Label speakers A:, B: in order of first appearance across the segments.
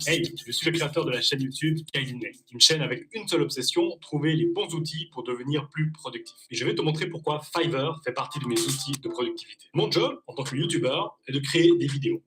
A: Hey, je suis le créateur de la chaîne YouTube Kaizen, une chaîne avec une seule obsession, trouver les bons outils pour devenir plus productif. Et je vais te montrer pourquoi Fiverr fait partie de mes outils de productivité. Mon job, en tant que YouTuber, est de créer des vidéos.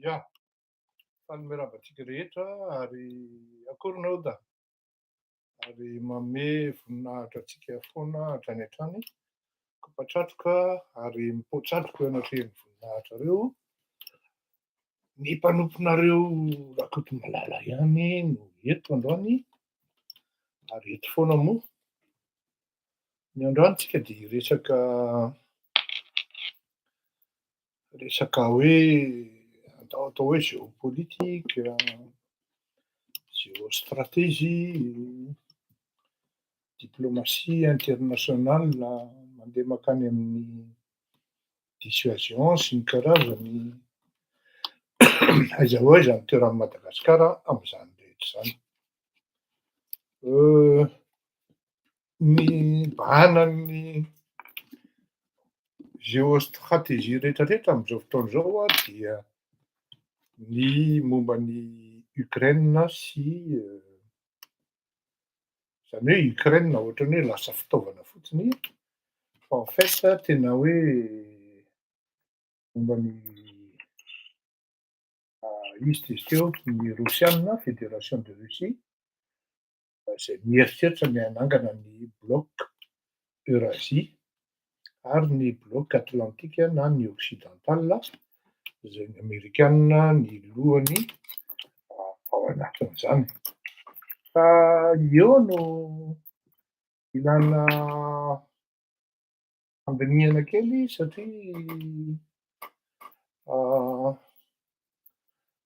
B: Ia, fanimeravantsika rehetra ary akorinao da ary manome voninahitra antsika foana hatrany hatrany kopatratroka ary mipoatratroka anatrehany voninahitra reo. Ny mpanomponareo Rakoto Malala ihany no eto androany ary eto foana moa. Ny androany tsika dia resaka hoe atao hoe géopolitique, géostratégie, diplomatie internationale, mandeha makany amin'ny dissuasion sy ny karazany aiza ho aiza ny toeran'i Madagasikara amin'izany rehetra izany. Ny bahanan'ny géostratégie rehetrarehetra amin'izao fotoana izao dia ny momban'ny Ukraine sy izany hoe Ukraine ohatran'ny hoe lasa fitaovana fotsiny fa en fait tena hoe momban'ny izy t'izy teo ny Rosiana, Fédération de Russie, izay mieritreritra ny hanangana ny bloc Eurasie ary ny bloc atlantique na ny occidental izay ny Amerikanina ny lohany ao anatin'izany. Fa eo no ilana fandinihana kely satria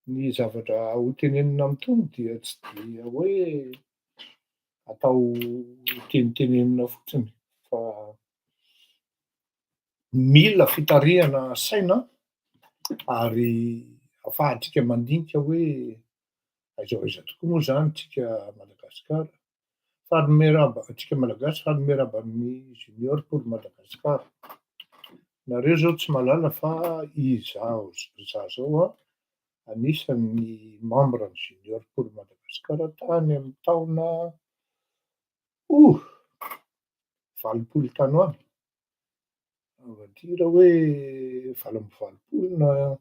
B: ny zavatra ho tenenina amin'itony dia tsy dia hoe atao tenitenenina fotsiny fa mila fitarihana saina ary ahafahantsika mandinika hoe aiza ho aiza tokoa moa zany tsika Madagasikara. Antsika malagasy fanome raban'ny Junior pour Madagascar. Nareo zao tsy mahalala fa izaho zao anisan'ny membre ny Junior pour Madagascar tany amin'ny taona 80 tany ho any. Avadira hoe 20 na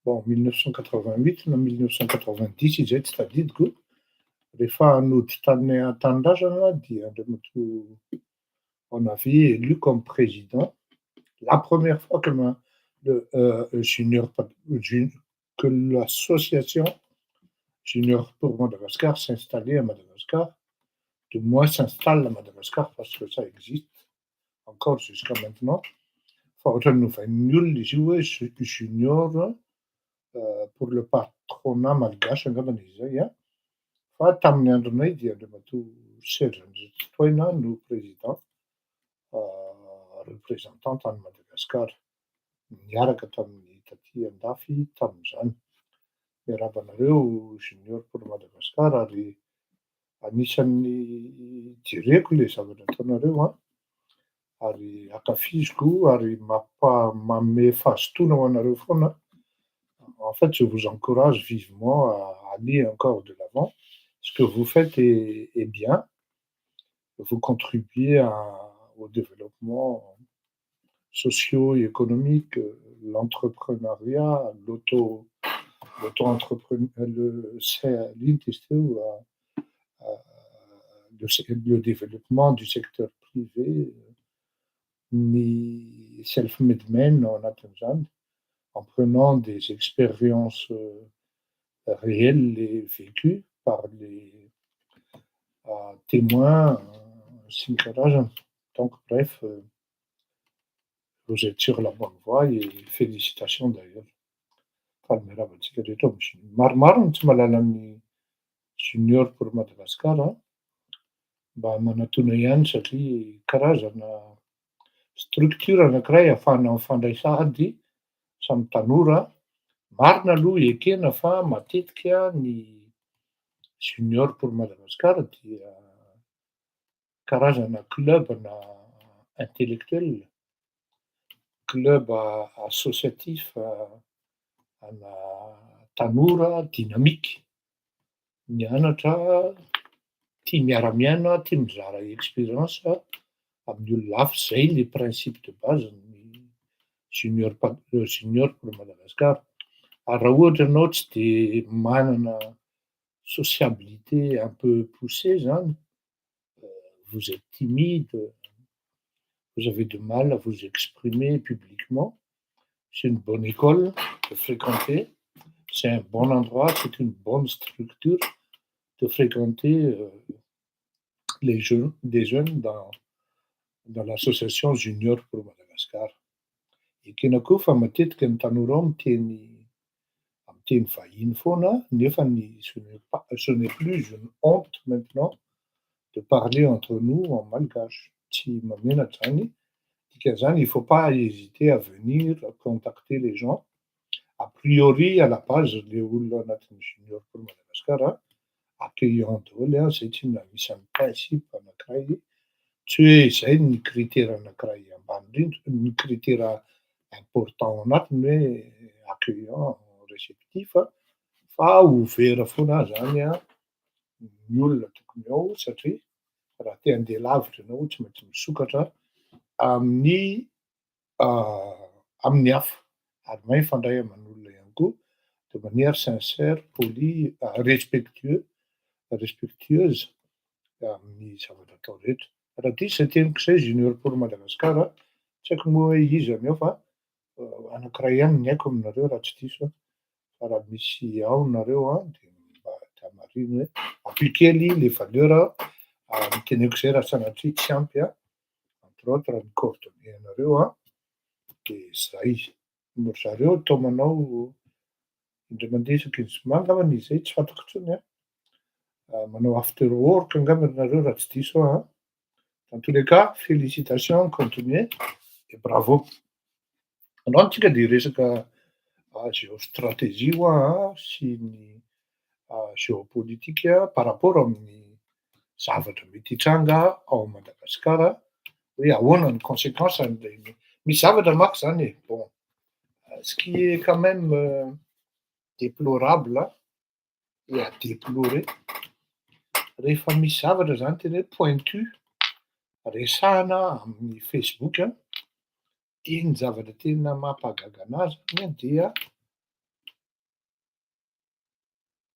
B: 1988 na 1990 izay tsy tadidiko. Rehefa nody tany an-tanindrazana dia Andriamatoa on avait élu comme président la première fois que que l'association Junior pour Madagascar s'installait à Madagascar, de moins s'installe à Madagascar parce que ça existe encore jusqu'à maintenant. Fa ohatran'ny novain'ny olona izy io hoe junior pour le patronat malgasy angambany izy zay a. Fa tamin'ny andronay dia andriamatoa Serge Ndrisitoina no président représentant tany Madagasikara. Niaraka tamin'ny taty Andafy tamin'izany. Miarahaba anareo junior pour Madagasikara ary anisan'ny jereko le zavatra ataonareo a, ary ankafiziko ary manome fahazotoana ho anareo foana. En fait, je vous encourage vivement à aller encore de l'avant. Ce que vous faites est bien. Vous contribuez au développement socio-économique, l'entrepreneuriat, le développement du secteur privé, ni self-made men en attendant, en prenant des expériences réelles et vécues par les témoins Sinkaraj. Donc, bref, vous êtes sur la bonne voie et félicitations d'ailleurs. Falmeravantsika rehetra maromaro ny tsy mahalala ny junior pour Madagasikara mba manatona ihany satria karazana structure anankiray ahafahana mifandray sahady samy tanora. Marina aloha ekena fa matetika ny junior pour Madagasikara dia karazana clubna intellectuel, club associatif ana tanora dynamique, mianatra, tia miara-miaina, tia mizara expérience amin'ny olona hafa. Zay le principe de base ny junior pour Madagasikara. Ary raha ohatra ianao tsy de manana sociabilité un peu poussée zany, vous êtes timide, vous avez du mal à vous exprimer publiquement, c'est une bonne école de fréquenter, c'est un bon endroit, c'est une bonne structure de fréquenter des jeunes dans l'association Junior pour Madagascar. Ekena koa fa matetika ny tanora ao miteny vahiny foana nefa ce n'est plus une honte maintenant de parler entre nous en malgache. Tsy mamenatra zany. Il ne faut pas hésiter à venir contacter les gens. A priori, à la base, les olona anatin'ny junior pour Madagascar, accueillant daholo, zay tsy misy amin'ny principe anankiray. Tsy hoe zay ny critère anankiray ambany indrindra, ny critère important anatiny hoe accueillant, réceptif, fa ouvert foana zany ny olona tokony ao satria raha te handeha lavitra ianao tsy maintsy misokatra amin'ny hafa ary mahay mifandray aman'olona ihany koa de manière sincère, poli, respectueuse amin'ny zavatra atao rehetra. Raha diso zay teniko zay junior pour Madagasikara, tsy haiko moa hoe iza ny ao fa anankiray ihany ny haiko aminareo raha tsy diso fa raha misy ao nareo de mba tamaririny hoe appliquer les valeurs niteneniko zay raha sanatria tsy ampy entre autres ny coordonnées anareo de zay. Ry zareo tao manao indray mandeha isaky-zoma angambany izy zay tsy fantako intsony manao after work angambany nareo raha tsy diso dans tous les cas, félicitations, continuez et bravo. Androany antsika de resaka géostratégie sy ny géopolitique par rapport amin'ny zavatra mety hitranga ao Madagasikara, hoe ahoana ny conséquence an'ilay misy zavatra manko zany bon, ce qui est quand même déplorable et à déplorer, rehefa misy zavatra zany tena hoe pointu resahana amin'ny Facebook dia ny zavatra tena mampahagaga anazy dia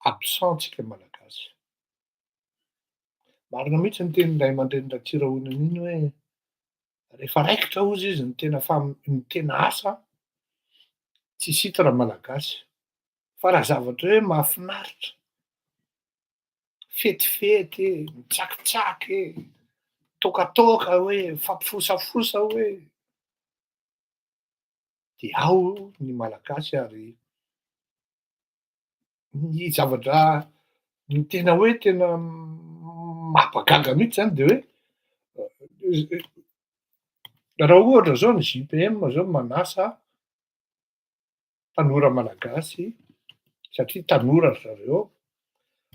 B: absentsika malagasy. Marina mihitsy ny tenin'ny ray aman-dreny Ratsirahonana iny hoe rehefa raikitra hozy izy ny tena asa tsisy hita raha malagasy. Fa raha zavatra hoe mahafinaritra, fetifety, mitsakitsaky, tôkatôka hoe mifampifosafosa hoe de ao ny malagasy ary ny zavatra ny tena hoe tena mampagaga mihitsy zany de hoe raha ohatra zao ny JPM zao manasa tanora malagasy satria tanora ry zareo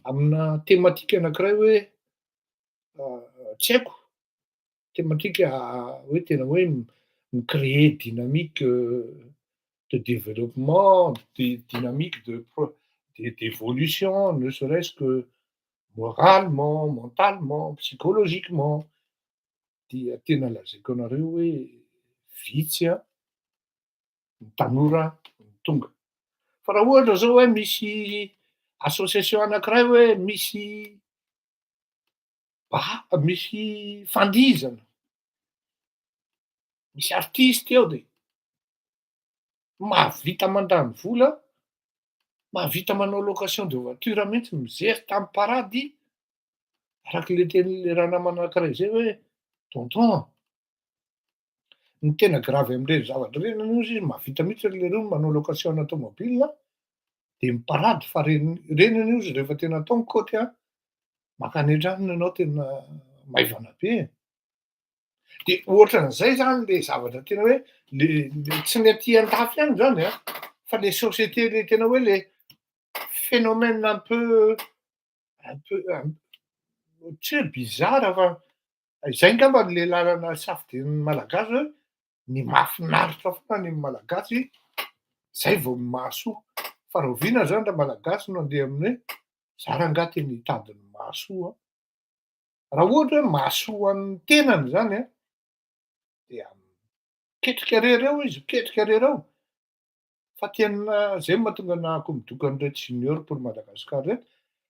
B: amina tematika anankiray hoe tsy haiko, tematika hoe tena hoe mi-créer dynamique de développement, dynamique d'évolution, ne serait-ce que moralement, mentalement, psychologiquement. Dia tena lazaiko anareo hoe vitsy ny tanora tonga. Fa raha ohatra zao hoe misy association anankiray hoe misy fandihizana, misy artiste eo de mahavita mandany vola, mahavita manao location de voiture mihitsy mijery tam'parady, arak'le tenin'le raha namana anankiray zay hoe: tonton, ny tena gravy am'reny zavatra reny aloha izy mahavita mihitsy lereo manao location tômôbila de miparady fa reny aloha izy rehefa tena atao mikaoty mankany an-tranony ianao tena maivana be. De ohatran'izay zany le zavatra tena hoe le tsy ny aty an-dafy any zany fa le société le tena hoe le phénomène un peu tsy hoe bizarre fa izay angamba le lalana safidian'ny malagasy hoe ny mahafinaritra foana ny malagasy, zay vao mahasoa. Fa raha oviana zany raha malagasy no andeha amin'ny hoe za rangahy te hitady ny mahasoa, raha ohatra hoe mahasoa amin'ny tenany zany dia miketrika rereo izy, miketrika rereo. Fa tena zay mahatonga anahako midoka an'ireto junior pour Madagascar reto,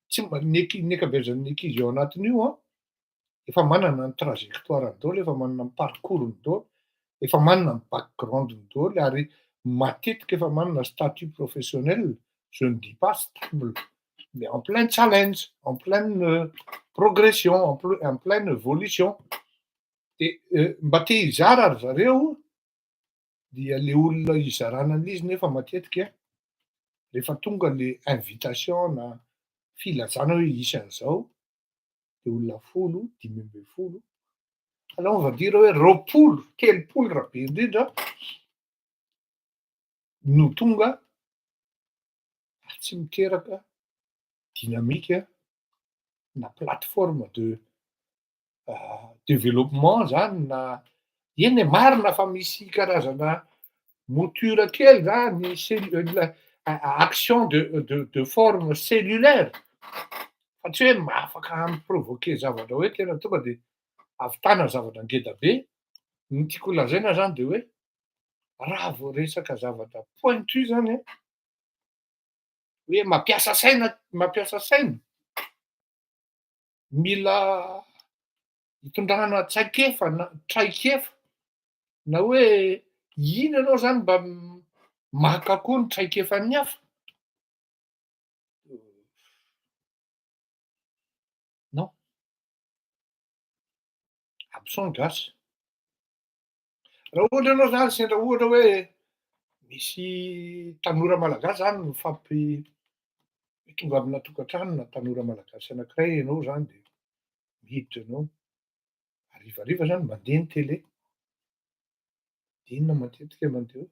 B: tsy ny ankabeazan'ny ankizy ao anatin'io efa manana ny trajectoireny daholo, efa manana ny parcourony daholo, efa manana ny backgroundony daholo ary matetika efa manana statut professionnel, je ne dis pas stable, mais en plein challenge, en pleine progression, en pleine évolution. De mba te hizara ry zareo dia le olona hizarana an'izy nefa matetika rehefa tonga le invitation na filazana hoe isan'izao de olona 10, 15, alors on va dire hoe 20, 30 raha be indrindra no tonga ary tsy miteraka dynamique na plateforme de développement zany na eny marina fa misy karazana mouture kely zany action de forme cellulaire fa tsy hoe afaka miprovoquer zavatra hoe tena tonga de ahavitana zavatra ngeda be. Ny tiako lazaina zany de hoe raha vao resaka zavatra pointu zany hoe mampiasa saina, mila hitondrana traikefa na hoe ino ianao zany mba maka koa ny traikefan'ny hafa. Non, absent gasy. Raha ohatra ianao zany sendra ohatra hoe misy tanora malagasy zany tonga amina tokantrano na tanora malagasy anankiray ianao zany de miditra ianao, harivariva zany mandeha ny télé, de inona matetika mandeha eo?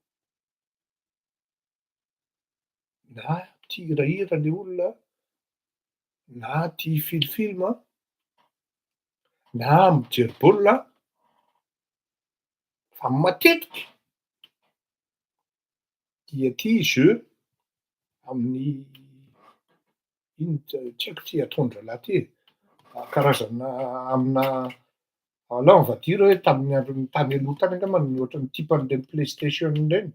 B: Na tia hihirahira le olona, na tia hifily film, na mijery baolina, fa matetika dia tia jeu amin'ny tsy haiko ty ataondra lahy ty karazana amina là on va dire hoe tamin'ny andron'ny tany aloha tany angamba ny ohatran'ny tipan'ireny PlayStation reny,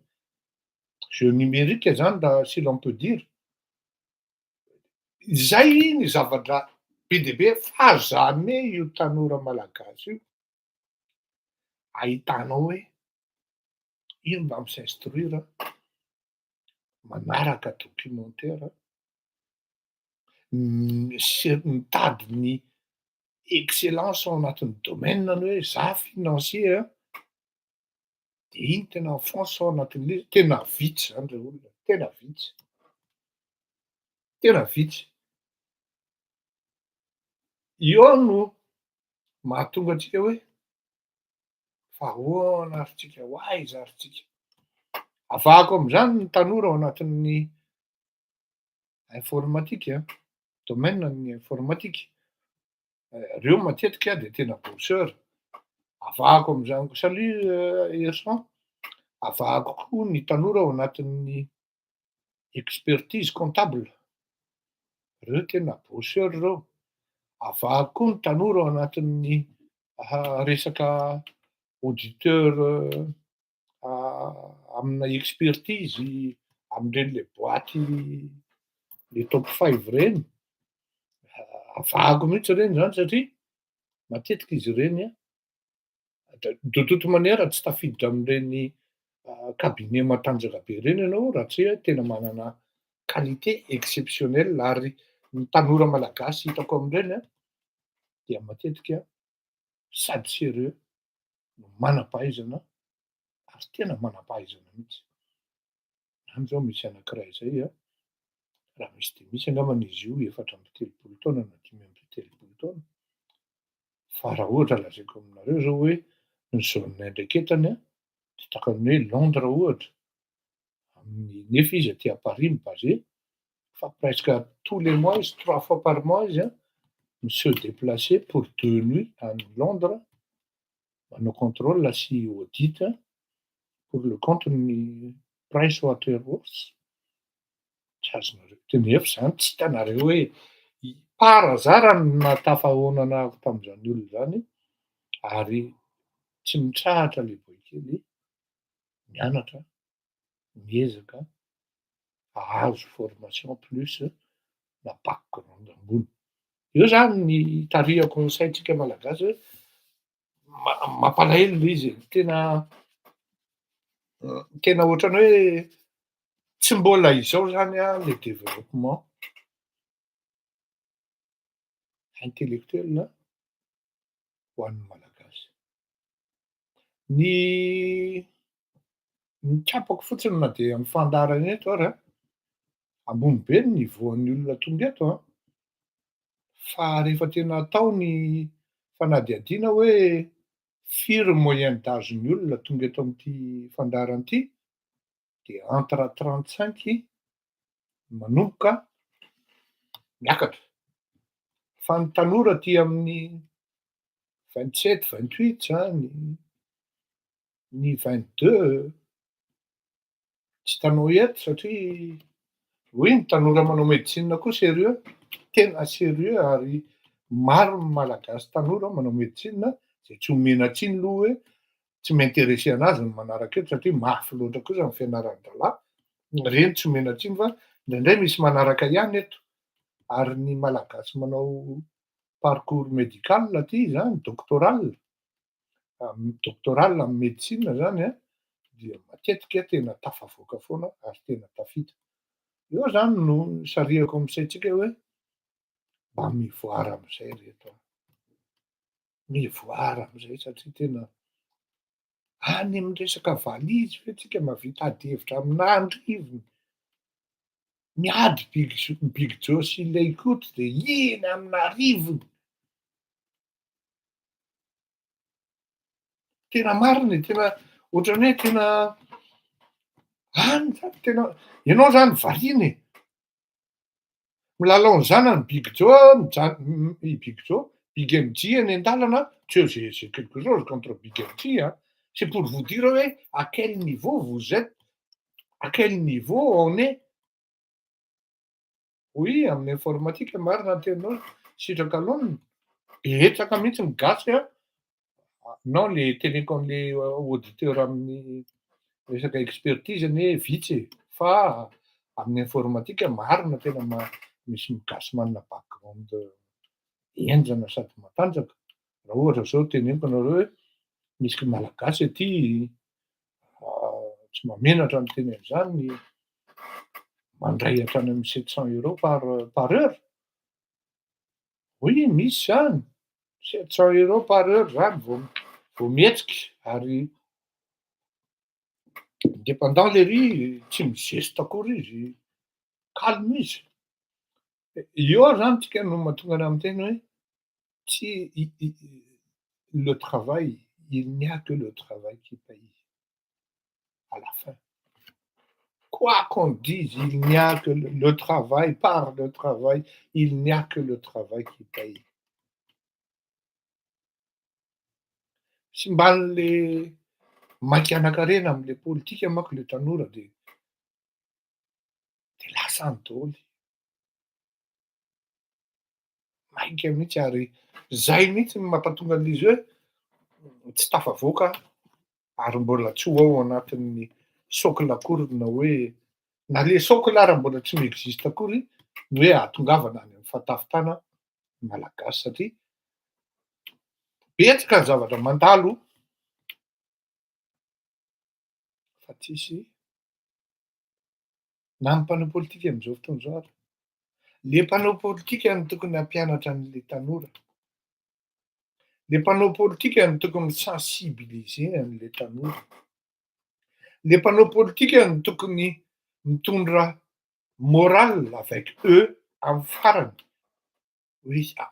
B: jeu numérique zany raha si l'on peut dire. Zay ny zavatra be dia be fa jamais io tanora malagasy io ahitanao hoe io mba mi-s'instruire, manaraka documentaire, mitady ny excellence ao anatin'ny domaine-ny hoe za financier De iny tena enfonce ao anatin'le tena vitsy zany reo olona, tena vitsy, tena vitsy. Io no mahatonga antsika hoe fa ahoana ary tsika, ho aiza ary tsika? Avahako am'zany ny tanora ao anatin'ny informatika, domaine-ny informatika. Reo matetika de tena bosseur. Avahako am'zany koa salut Ersan, avahako koa ny tanora ao anatin'ny expertise comptable, reo tena bosseur reo. Avahako koa ny tanora ao anatin'ny resaka auditeur amina expertise am'reny le boaty le top 5 reny. Avahako mihitsy reny zany satria matetika izy reny de toute manière tsy tafiditra am'reny cabinet matanjaka be reny ianao raha tsy hoe tena manana qualité exceptionnelle ary ny tanora malagasy hitako am'reny dia matetika sady sérieux no manam-pahaizana ary tena manam-pahaizana mihitsy. Zany zao misy anankiray zay raha misy de misy angambany izy io 4 amby telopolo taona na 5 amby telopolo taona. Fa raha ohatra lazaiko aminareo zao hoe ny zaonay ndraiky etany de tahaka ny hoe Londres ohatra, nefa izy aty à Paris mi-basé, fa presque tous les mois izy 3 fois par mois izy se déplacer pour 2 nuits à Londres, manao contrôle sy audit pour le compte-ny Pricewaterhouse. Tsy azonareo tenefa zany, tsy hitanareo hoe par hasard no nahatafahoana anahako tam'zany olona zany ary tsy nitrahatra le boy kely mianatra, miezaka, ahazo formation plus na background ambony. Io zany ny itarihako ny saintsika malagasy hoe mampalahelo le izy, tena ohatrany hoe tsy mbola izao zany le développement intellectuel ho an'ny malagasy. Ny tsapako fotsiny na de am'fandarana eto ary ambony be ny nivoan'ny olona tonga eto fa rehefa tena atao ny fanadihadiana hoe firy moyenne d'âge-ny olona tonga eto am'ty fandarana ty, de entre 35 manomboka miakatra. Fa ny tanora aty amin'ny 27-28 zany, ny 22 tsy hitanao eto satria hoy ny tanora manao médecine koa sérieux, tena sérieux ary maro ny malagasy tanora manao médecine zay tsy omena tsiny loha hoe tsy mi-intéresser anazy ny manaraka eto satria mafy loatra kosa ny fianaran-dalà, reny tsy omena tsiny fa ndraindray misy manaraka ihany eto. Ary ny malagasy manao parcours médical aty zany doctoral, doctoral amy médecine zany dia matetika tena tafavoaka foana ary tena tafita. Io zany no sarihako am'saintsika hoe mba mivoara am'zay reto, mivoara am'zay satria tena any am'resaka valizy ve tsika mahavita ady hevitra amin'andrivony, miady Big Joe sy Laikoto de iny amin'arivony. Tena marina e, tena ohatrany hoe tena any zany tena ianao zany variana e. Milalao ny zanany Big Joe Big Joe, Big MJ eny an-dàlana, tsy j'ai quelque chose contre Big MJ c'est pour vous dire hoe à quel niveau vous êtes, à quel niveau on est. Oui, amin'ny informatika marina ny teninao, sitraka alôny, betsaka mihitsy ny gasy non le teneko an'le auditeur amin'ny resaka expertise anie vitsy e, fa amin'ny informatika marina tena misy migasy manana background henjana sady matanjaka. Raha ohatra zao teneniko anareo hoe misy malagasy aty tsy mamenatra ny teny an'izany mandray hatrany amin'ny 700 € par heure. Oui, misy zany, 700 € par heure zany vao mihetsika ary Indépendant lery tsy mizesta akory izy, calme izy. Io zany tsika no mahatonga anahy miteny hoe tsy le travail, il n'y a que le travail qui paye à la fin. Quoi qu'on dise, il n'y a que le travail, par le travail, il n'y a que le travail qui paye. Sy mba an'le maiky-anakarena am'le politika manko le tanora de lasany daholo. Maika mihitsy ary zay mihitsy no mampatonga an'izy hoe tsy tafavoaka ary mbola tsy ho ao anatin'ny socle akory na hoe na le socle ary mbola tsy mi-existe akory ny hoe ahatongavana any am'fahatafitana malagasy satria betsaka ny zavatra mandalo fa tsisy na ny mpanao politika am'zao fotoana zao ary. Le mpanao politika no tokony hampianatra an'le tanora. Le mpanao politika no tokony misensibiliser an'le tanora. Le mpanao politika no tokony mitondra morale avec eux amin'ny farany.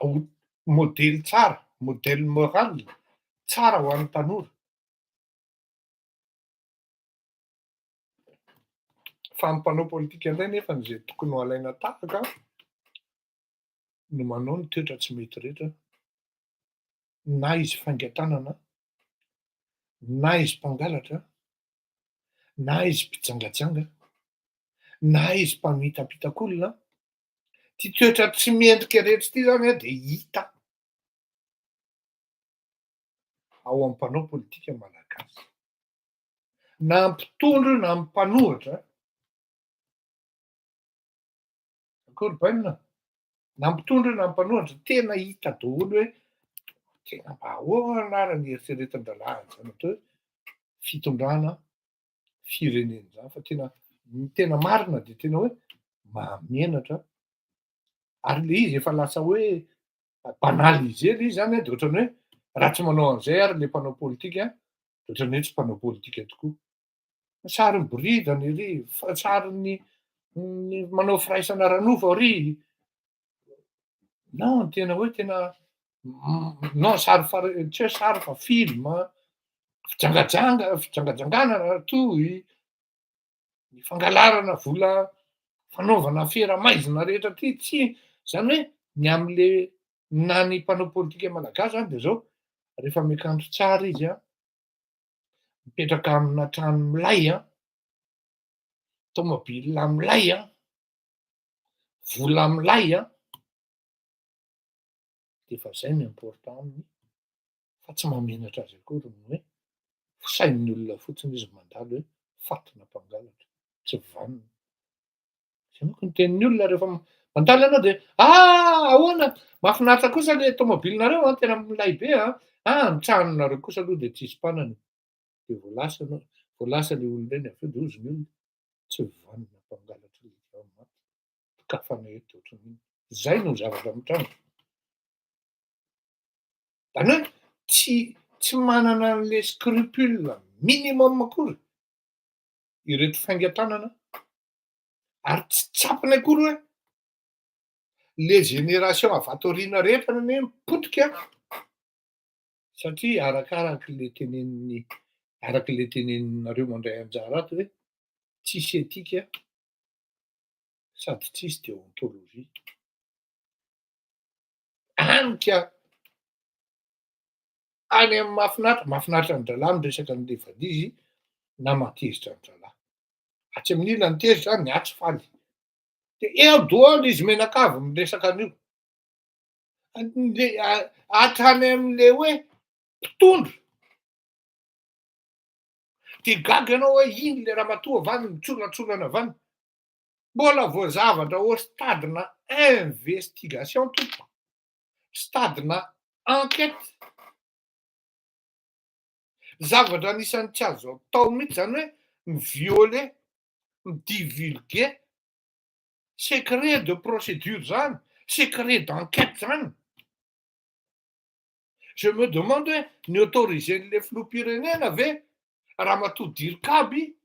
B: Hoe modèle tsara, modèle moral tsara ho an'ny tanora. Fa ny mpanao politika indray nefany zay tokony ho alaina tahaka no manao ny toetra tsy mety rehetra. Na izy faingan-tanana, na izy mpangalatra, na izy mpijangajanga, na izy mpamitapitakolona, ty toetra tsy mendrika rehetra ty zany de hita ao am-mpanao politika malagasy. Na mpitondro na mpanohatra, akory bainina? Na mpitondro na mpanohatra tena hita daholo hoe tena mba ahoana ary ny eritreretin-draharaha zany atao hoe fitondrana firenena zany fa tena marina de tena hoe mahamenatra ary le izy efa lasa hoe banaliser le izy zany de ohatrany hoe raha tsy manao an'izay ary le mpanao politika de ohatrany hoe tsy mpanao politika tokoa. Sary miboridana ery, sary ny manao firaisana ara-nofo ary. Non tena hoe tena non sary tsy hoe sary fa film, fijangajanganana toy, ny fangalarana vola fanaovana afera maizina rehetra ty tsy zany hoe ny am'le na ny mpanao politika malagasy zany de zao rehefa miakandro tsara izy mipetraka amina trano milay tômôbila milay vola milay de efa zay no important aminy fa tsy mahamenatra azy akory ny hoe sain'ny olona fotsiny izy mandalo hoe fatina mpangalatra, tsy vanina. Zay manko no tenin'ny olona rehefa mandalo anao de ahoana mahafinaritra kosa le tômôbilinareo tena milay be ny tranonareo kosa aloha de tsisy mpanana. De vao lasa le olona eny aveo de hoy ny olona tsy vanina mpangalatra le zao maty,okafana eto ohatran'iny. Zay no zavatra mitranga. Zany hoe tsy manana an'le scrupule minimum akory ireto faingan-tanana ary tsy tsapiny akory hoe le génération avy ato aoriana rehetra no anie mipotika satria araky le teneninareo mandray anjara ato hoe tsisy etika sady tsisy déontologie. Anika any amin'ny mahafinaritra ny dralahy miresaka an'le valizy na matezitra ny dralahy. Atsy amin'ilany tezitra ny atsy faly. De eo daholo izy menakavy miresaka an'io. Hatrany am'le hoe mpitondro de gaga ianao hoe ino le ramatoa avy any mitsolatsolana avy any. Mbola vao zavatra au stade-na investigation tompoko, stade-na enquête. Zavatra anisan'ny tsy azo atao mihitsy zany hoe mivioler, midivulguer secret de procédure zany, secret d'enquête zany. Je me demande hoe ny autorisen'le filoham-pirenena ve ramatoa Dirkaby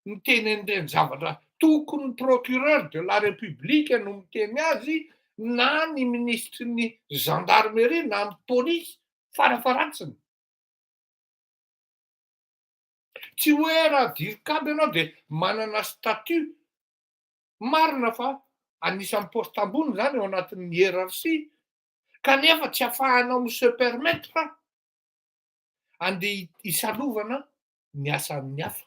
B: miteny an'ireny zavatra tokony procureur de la république no miteny azy na ny ministry ny gendarmerie na ny polisy farafaratsiny. Tsy hoe raha dirikaby ianao de manana statut, marina fa anisan'ny poste ambony zany ao anatin'ny hiérarchie, kanefa tsy ahafahanao mi-se permettre andeha hisalovana ny asan'ny hafa.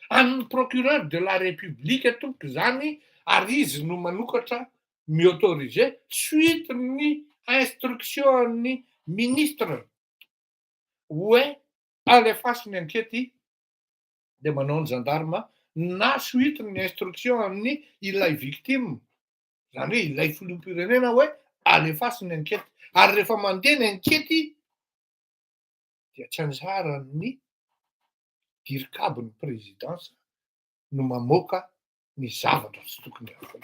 B: An'ny procureur de la république tompoko zany ary izy no manokatra mi-autoriser suite ny instruction an'ny ministre hoe alefaso ny ankety de manao ny gendarme na suite ny instruction amin'ny ilay victime, zany hoe ilay filoham-pirenena hoe alefaso ny ankety, ary rehefa mandeha ny ankety dia tsy anjaran'ny dirikabyn'ny présidence no mamoaka ny zavatra tsy tokony avao.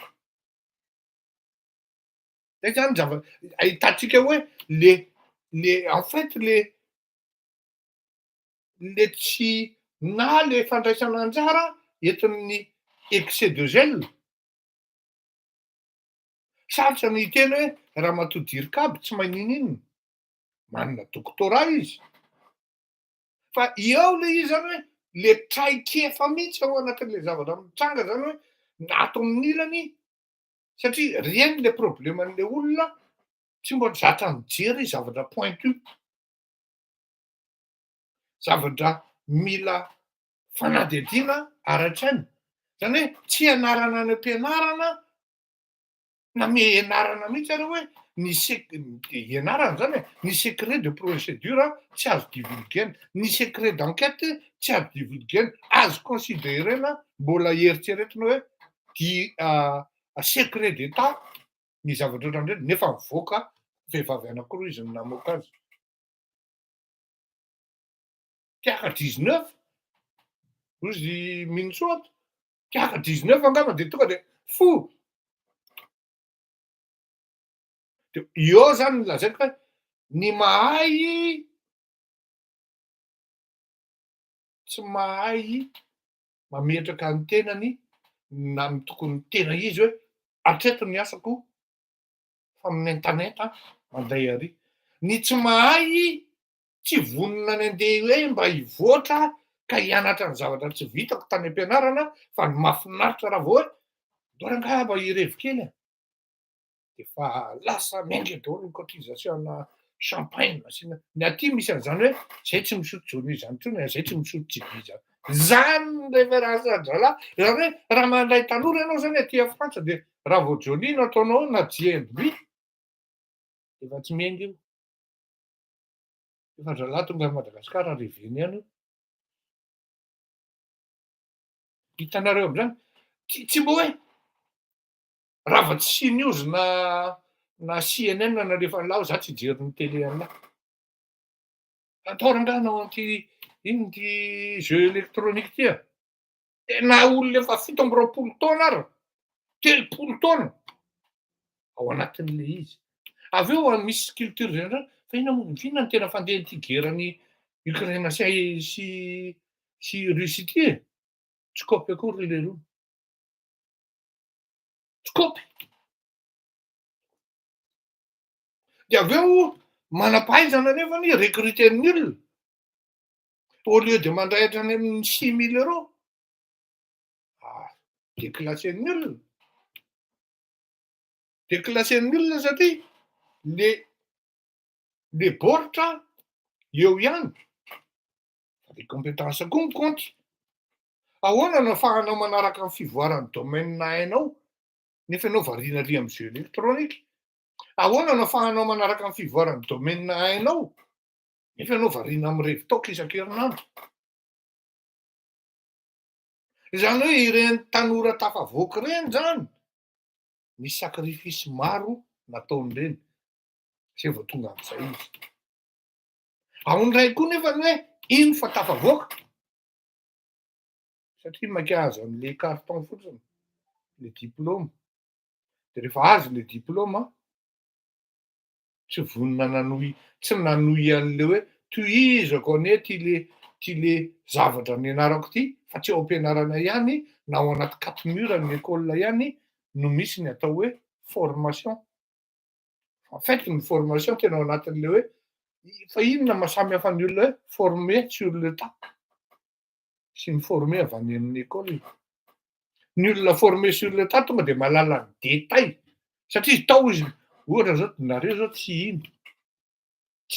B: Zay zany ahitantsika hoe en fait le tsy na le fandraisana anjara entin'ny excès de zèle, sarotra ny hiteny hoe ramatoa dirikaby tsy mahay n'inon'inona, manana doctorat izy, fa eo le izy zany hoe le traikefa mihitsy ao anatin'le zavatra mitranga zany hoe ato amin'ny ilany, satria rien le probleman'le olona tsy mbola zatra mijery zavatra pointu, zavatra mila fanadihadiana ara-tsaina, zany hoe tsy ianarana any am-pianarana na mianarana mihitsy ary hoe ianarana zany hoe ny secret de procédure tsy azo divulguena, ny secret d'enquête tsy azo divulguena, azo considérena mbola eritreretina hoe secret d'état ny zavatra ohatran'ireny nefa mivoaka vehivavy anankiroa izy no namoaka azy. Tiaka 19 ozy Minnesota, tiaka 19 angamba de tonga de fo. De eo zany lazaiko hoe ny mahay tsy mahay mametraka ny tenany na ny tokony tena izy hoe hatreto ny asako fa minentanenta manday ary, ny tsy mahay tsy vonona ny andeha hoe mba hivoatra ka hianatra ny zavatra tsy vitako tany am-pianarana fa ny mahafinaritra raha vao hoe andao rangamba hirevi kely a, efa lasa miainga daholo ny cotisation champagne ny aty misy an'izany hoe zay tsy misotro jony zany intsony, zay tsy misotro jiby zany, zany révérence drala, zany hoe raha mandray tanora ianao zany aty Frantsa de raha vao jony no ataonao na JNB efa tsy miainga io, efa drala tonga Madagasikara reveny ihany io. Hitanareo amin'izany tsy mbo hoe raha vao tsy news na CNN na rehefa nylao za tsy hijery ny télé anahy. Atao rangahy nao an'ity ino ty jeu électronique ty a, tena olona efa 17 taona ary, 30 taona ao anatin'le izy. Avy eo misy culture générale fa inona no tena fandehan'ity guerran'ny Ukraine sy Russie ty e, tsy kaopy akory le leroa, tsy kaopy. De avy eo manam-pahaizana anefany recruter ny olona, au lieu de mandahatra any amin'ny 6 000 €, déclassen'ny olona, déclassen'ny olona satria le baoritra eo ihany, les compétences koa mikaonty. Ahoana no ahafahanao manaraka ny fivoaran'ny domaine hainao nefa ianao variana ary amin'ny jeu électronique? Ahoana no ahafahanao manaraka ny fivoaran'ny domaine hainao nefa ianao variana amin'ny revitoka isan-kerinandro? Zany hoe ireny tanora tafavoaka ireny zany, misy sakrifisy maro nataon'ireny zay vao tonga amin'izay izy. Ao indray koa nefa hoe ino fa tafavoaka satria maika azo an'le carton fotsiny, le diplôme, de rehefa azo le diplôme tsy vonona nanohy, tsy nanohy an'le hoe tohizako anety ty le zavatra nianarako ty fa tsy ao am-pianarana ihany na ao anaty quatre-murs ny école ihany no misy ny atao hoe formation. En fait ny formation tena ao anatin'le hoe fa inona mahasamy hafa ny olona hoe formé sur le tas sy ny formé avy any amin'ny école. Ny olona formé sur le tas tonga de mahalala ny détail satria tao izy ohatra zao nareo zao tsy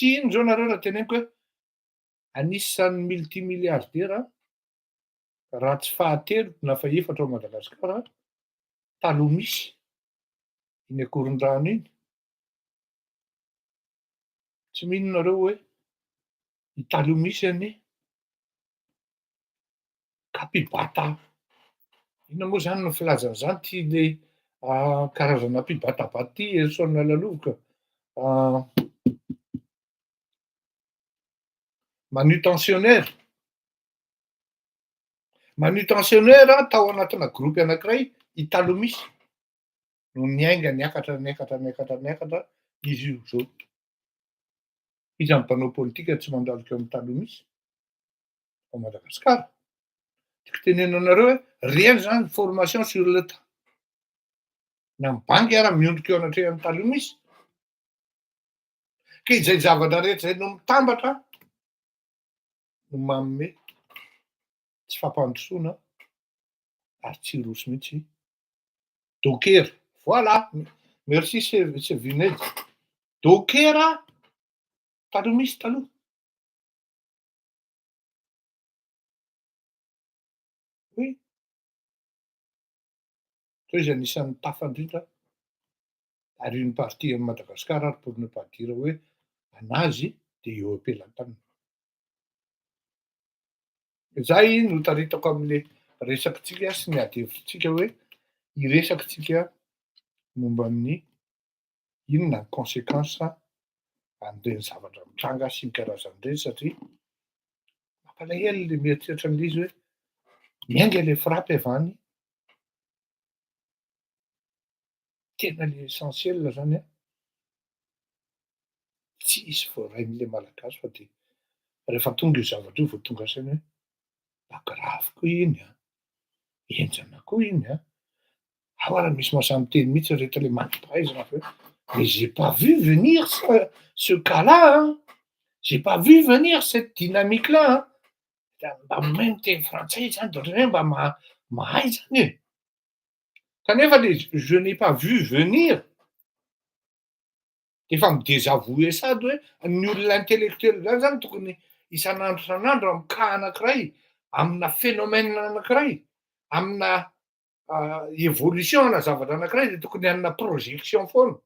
B: ino zao nareo raha teneniko hoe anisan'ny multimilliardaire raha tsy fahatelo na faefatra ao Madagasikara taloha misy iny Akorondrano iny. Tsy mino nareo hoe i taloha misy any Kapibata. Inona moa zany no filazan'zany ty le karazana Pibatabaty Ersona Lalovoka manutentionnaire. Manutentionnaire tao anatina gropy anankiray i taloha misy no niainga niakatra izy io zao. Izy amin'ny mpanao politika tsy mandalika eo amin'ny taloha misy ao Madagasikara. Tiako teneno anareo hoe reny zany formation sur le tas. Na ny banky ara miondrika eo anatrehan'ny taloha misy. Ka izay zavatra rehetra zay no mitambatra no manome tsy fampandrosoana ary tsy roso mihitsy. Docker, voilà, merci Sevinedy. Docker taloha misy taloha. Oui. Zao izy anisan'ny tafandritra ary une partie amin'ny Madagasikara ary pour ne pas dire hoe anazy de eo ampelantanana. Zay no taritako amin'le resakitsika sy ny ady hevitsika hoe hiresakitsika momba ny inona ny conséquence an'ireny zavatra mitranga sy ny karazan'ireny satria mampalahelo le mieritreritra an'le izy hoe miainga le frappy avy any. Tena le essentiel zany tsy hisy voarain'le malagasy fa de rehefa tonga io zavatra io vao tonga saina hoe gravy koa iny enjana koa iny ao ara misy mahasahy miteny mihitsy rehetra le manam-pahaizana fa hoe mais j'ai pas vu venir ce cas-là, j'ai pas vu venir cette dynamique-là. Mba mahay miteny frantsay zany de ohatran'ny hoe mba mahay zany e. Kanefa le je n'ai pas vu venir efa midésavoué sady hoe ny olona intellectuel zany tokony isan'andro amin'ny cas anankiray, amina phénomène anankiray, amina évolution ana zavatra anankiray de tokony hanana projection foana.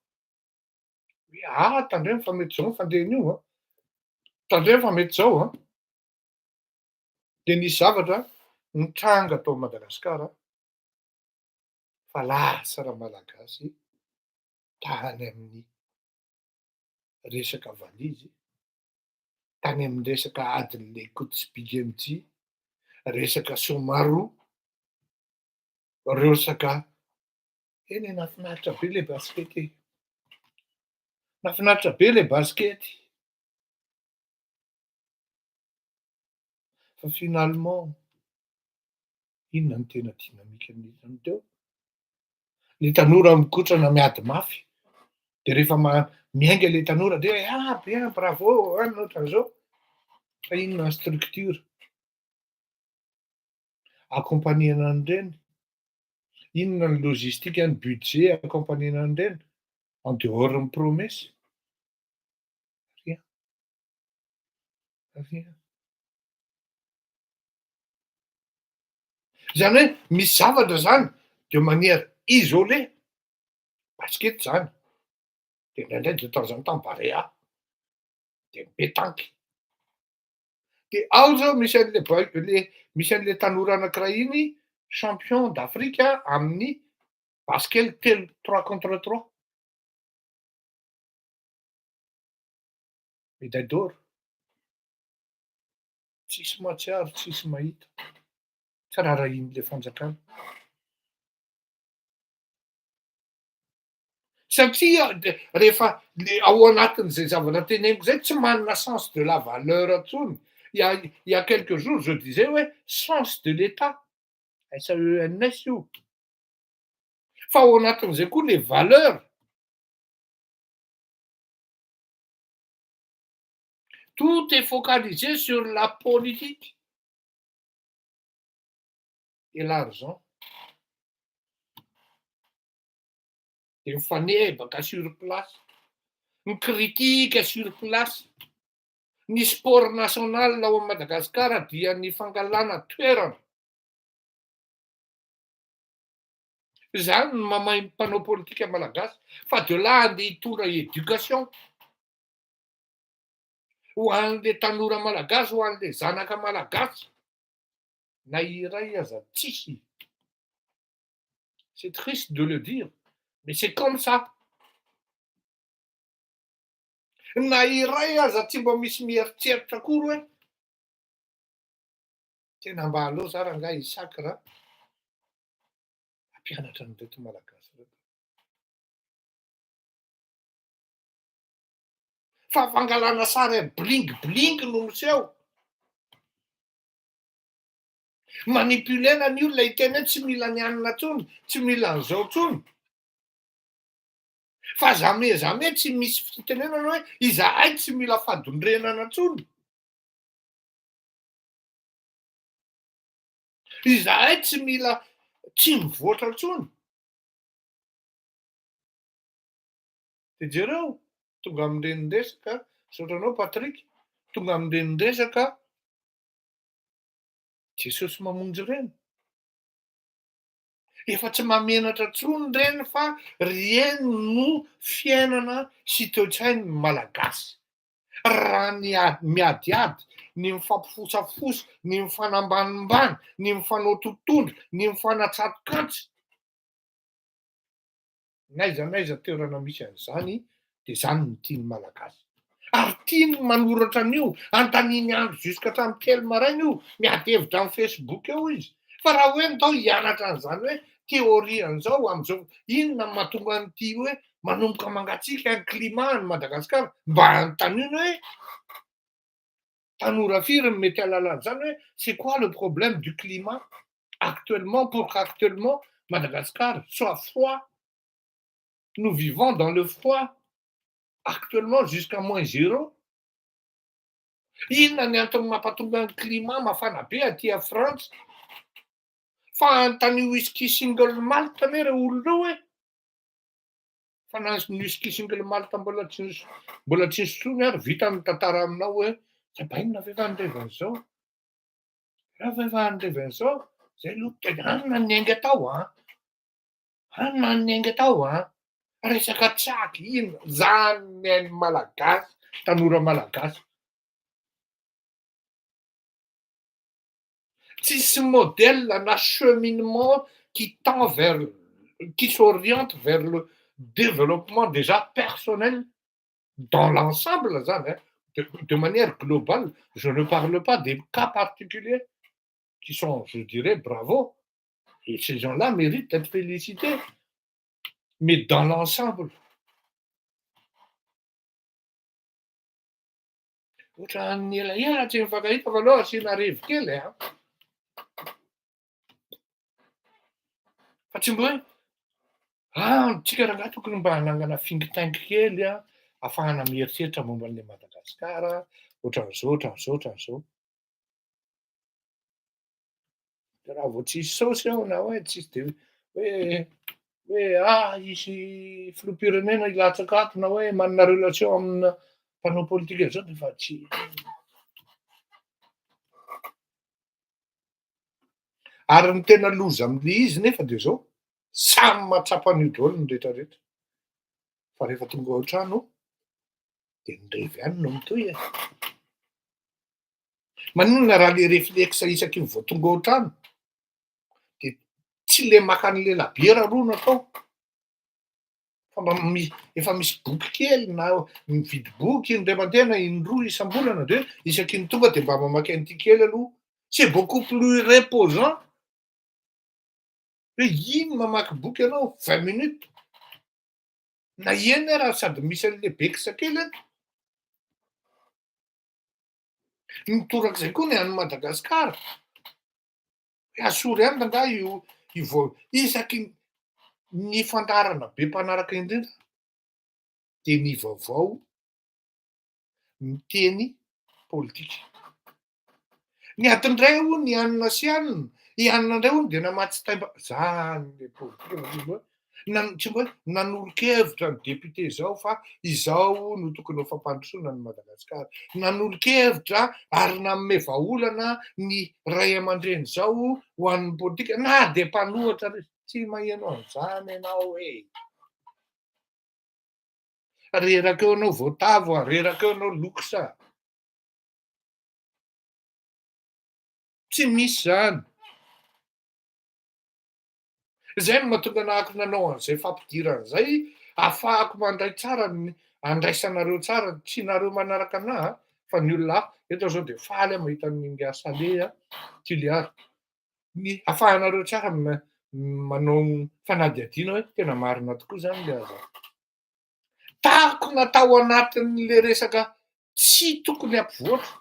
B: Hoe tandremo fa mety zao ny fandehan'io tandremo fa mety zao de nisy zavatra nitranga tao Madagasikara fa lasa raha malagasy tany amin'ny resaka valizy, tany amin'ny resaka adin'le Kotsibigemji, resaka Somaroa, resaka eny nahafinaritra be le baskety. Nahafinaritra be le baskety. Fa finalement inona ny tena dynamique an'izany teo? Le tanora mikotrana miady mafy de rehefa miainga le tanora de bien bravo ohatran'izao. Fa inona ny structure accompagnena an'ireny? Inona ny logistique ny budget accompagnena an'ireny en dehors ny promesse? Rien. Rien. Zany hoe misy zavatra zany de manière isolée. Baskety zany. De indraindray de temps en temps barea. De pétanque. De ao zao misy an'le tanora anankiray iny champion d'Afrique amin'ny basket 3 contre 3. Médaille d'or. Tsisy mahatsiaro, tsisy mahita. Tsy raharaha le fanjakana. Satria rehefa ao anatin'izay zavatra teneniko zay tsy manana sens de la valeur intsony il y a quelques jours, je disais, ouais, sens de l'État. SAENS io. Fa ao anatin'izay koa les valeurs. Tout est focalisé sur la politique et l'argent. Ny fanebaka sur place, ny kritika sur place, ny sport national ao Madagasikara dia ny fangalana toerana. Zany no mamay mpanao politika malagasy fa de là andeha hitondra éducation ho an'le tanora malagasy, ho an'le zanaka malagasy. Na iray aza tsisy. C'est triste de le dire, mais c'est comme ça. Na iray aza tsy mba misy mieritreritra akory hoe tena mba aleo za rangahy Isaky raha hampianatra an'ireto malagasy reto. Fa fangalana sary bling no miseho. Manipulena ny olona hiteny hoe tsy mila nianina intsony, tsy mila an'izao intsony. Fa jamais tsy misy fitenenana hoe izahay tsy mila fadondrenana intsony. Izahay tsy mila tsy mivoatra intsony. De jereo tonga amin'ireny resaka, saotranao Patrick, tonga amin'ireny resaka Jesosy mamonjy ireny. Efa tsy mamenatra intsony ireny fa ireny no fiainana sy toe-tsainy malagasy. Raha ny miadiady, ny mifampifosafosa, ny mifanambanimbany, ny mifanao totohondry, ny mifanatsatokatsy. N'aiza toerana misy an'izany de zany no tiany malagasy. Ary tiany manoratra an'io, antaniny andro jusqu'à hatramin'ny telo maraina io, miady hevitra amin'ny Facebook eo izy. Fa raha hoe ndao hianatra an'izany hoe théorie an'izao am'izao, inona no mahatonga an'ity hoe manomboka mangatsiaka ny climat ny Madagasikara, mba anontaniana hoe tanora firy no mety hahalala an'izany hoe c'est quoi le problème du climat actuellement pour qu'actuellement Madagascar soit froid. Nous vivons dans le froid actuellement jusqu'à -0. Inona ny antony mampatonga ny climat mafana be aty a France? Fa antan'io whisky single malt anie reo olona reo hoe. Fa na ny whisky single malt mbola tsy nosotroiny ary vita mitantara aminao hoe zay inona ve fanindrevana izao? Raha ve fanindrevana izao? Zay aloha tena anona ny ainga tao an? Anona ny ainga tao an? Resaka tsaky inona? Zany ny hain'ny malagasy, tanora malagasy. Tsisy modèle na cheminement qui s'oriente vers le développement déjà personnel dans l'ensemble, de manière globale. Je ne parle pas des cas particuliers qui sont, je dirais, bravo. Et ces gens-là méritent d'être félicités. Mais dans l'ensemble. Ohatran'ny elaela tsy mifankahita fa aleo asiana rivo-kely an. Fa tsy mba hoe tsika rangahy tokony mba hanangana think tank kely an, ahafahana mieritreritra momba an'ilay Madagasikara, ohatran'izao. De raha vao tsisy saosy ao na hoe tsisy de hoe hisy filoham-pirenena hilatsaka ato na hoe manana relation amina mpanao politika zao de fa tsy. Ary ny tena loza amin'le izy nefa de zao, samy mahatsapa an'io daholo ny rehetrarehetra. Fa rehefa tonga ao an-trano de ny revy ihany no mitohy e. Maninona raha le réflexe isaky ny vao tonga ao an-trano de tsy le maka an'le labiera rony atao. Fa efa misy boky kely na mividy boky indray mandeha na indroa isam-bolana de isaky ny tonga de mba mamaky an'ity kely aloha. C'est beaucoup plus reposant. Hoe iny mamaky boky ianao 20 minutes. Na eny raha sady misy an'le bekisa kely eto. Nitorak'izay koa ny any Madagasikara. Asory any nga io isaky ny fandarana be mpanaraka indrindra de ny vaovao miteny politika. Ny atindray hono ny anina sy anina, i anina indray hono de namatsy zany le politika tsy mbo hoe nanolo-kevitra ny député zao fa izao no tokony ho fampandrosoana ny Madagasikara. Nanolo-kevitra ary nanome vahaolana ny ray aman-dreny zao ho an'ny politika na de mpanohatra rery. Tsy maheno an'izany ianao e. Rerak'eo anao voatavo, rerak'eo anao lokosa. Tsy misy zany. Zay no mahatonga anahako nanao an'izay fampidirana zay, ahafahako mandray tsara andraisanareo tsara, tsy nareo manaraka anahy fa ny olona hafa. Eto zao de faly aho mahita an'inga Saleh Tiliara. Ny ahafahanareo tsara manao fanadihadiana hoe tena marina tokoa zany le azafady. Tahako natao anatin'le resaka tsy tokony ampivoatra.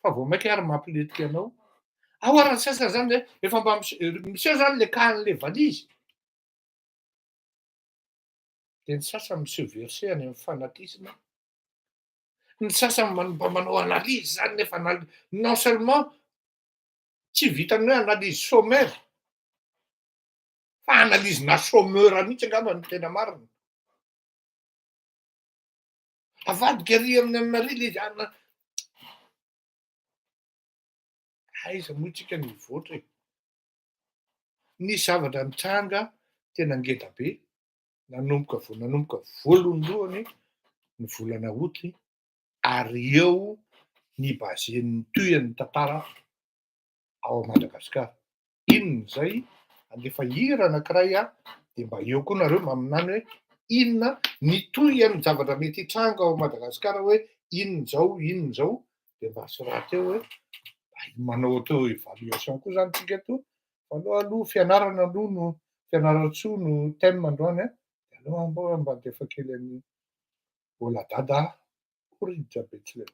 B: Fa vao mainka ary mampiletika anao. Ao ary ny sasany zany efa mba miseho zany le kahan'le valizy. De ny sasany miseho verser any amin'ny fanatisana. Ny sasany mba manao analyse zany nefa non seulement tsy vitany hoe analyse sommaire fa analyse-na sommeur mihitsy angamba ny tena marina. Avadika arý amin'ny arý le izy aiza moa tsika ny voatra e. Ny zavatra nitranga tena ngeda be, nanomboka voalohany ny volana août ary eo ny basen'ny tohan'ny tantara ao Madagasikara. Inona zay? Andefa hira anankiray de mba eo koa nareo maminany hoe inona ny tohan'ny zavatra mety hitranga ao Madagasikara hoe inona zao de mba sorateo hoe manao atao évaluation koa zany tsika to. Aloha fianarana aloha no fianaran-tsoa no thème androany de aloha mba andefa kely amin'ny Boladada Oridja Betsileo.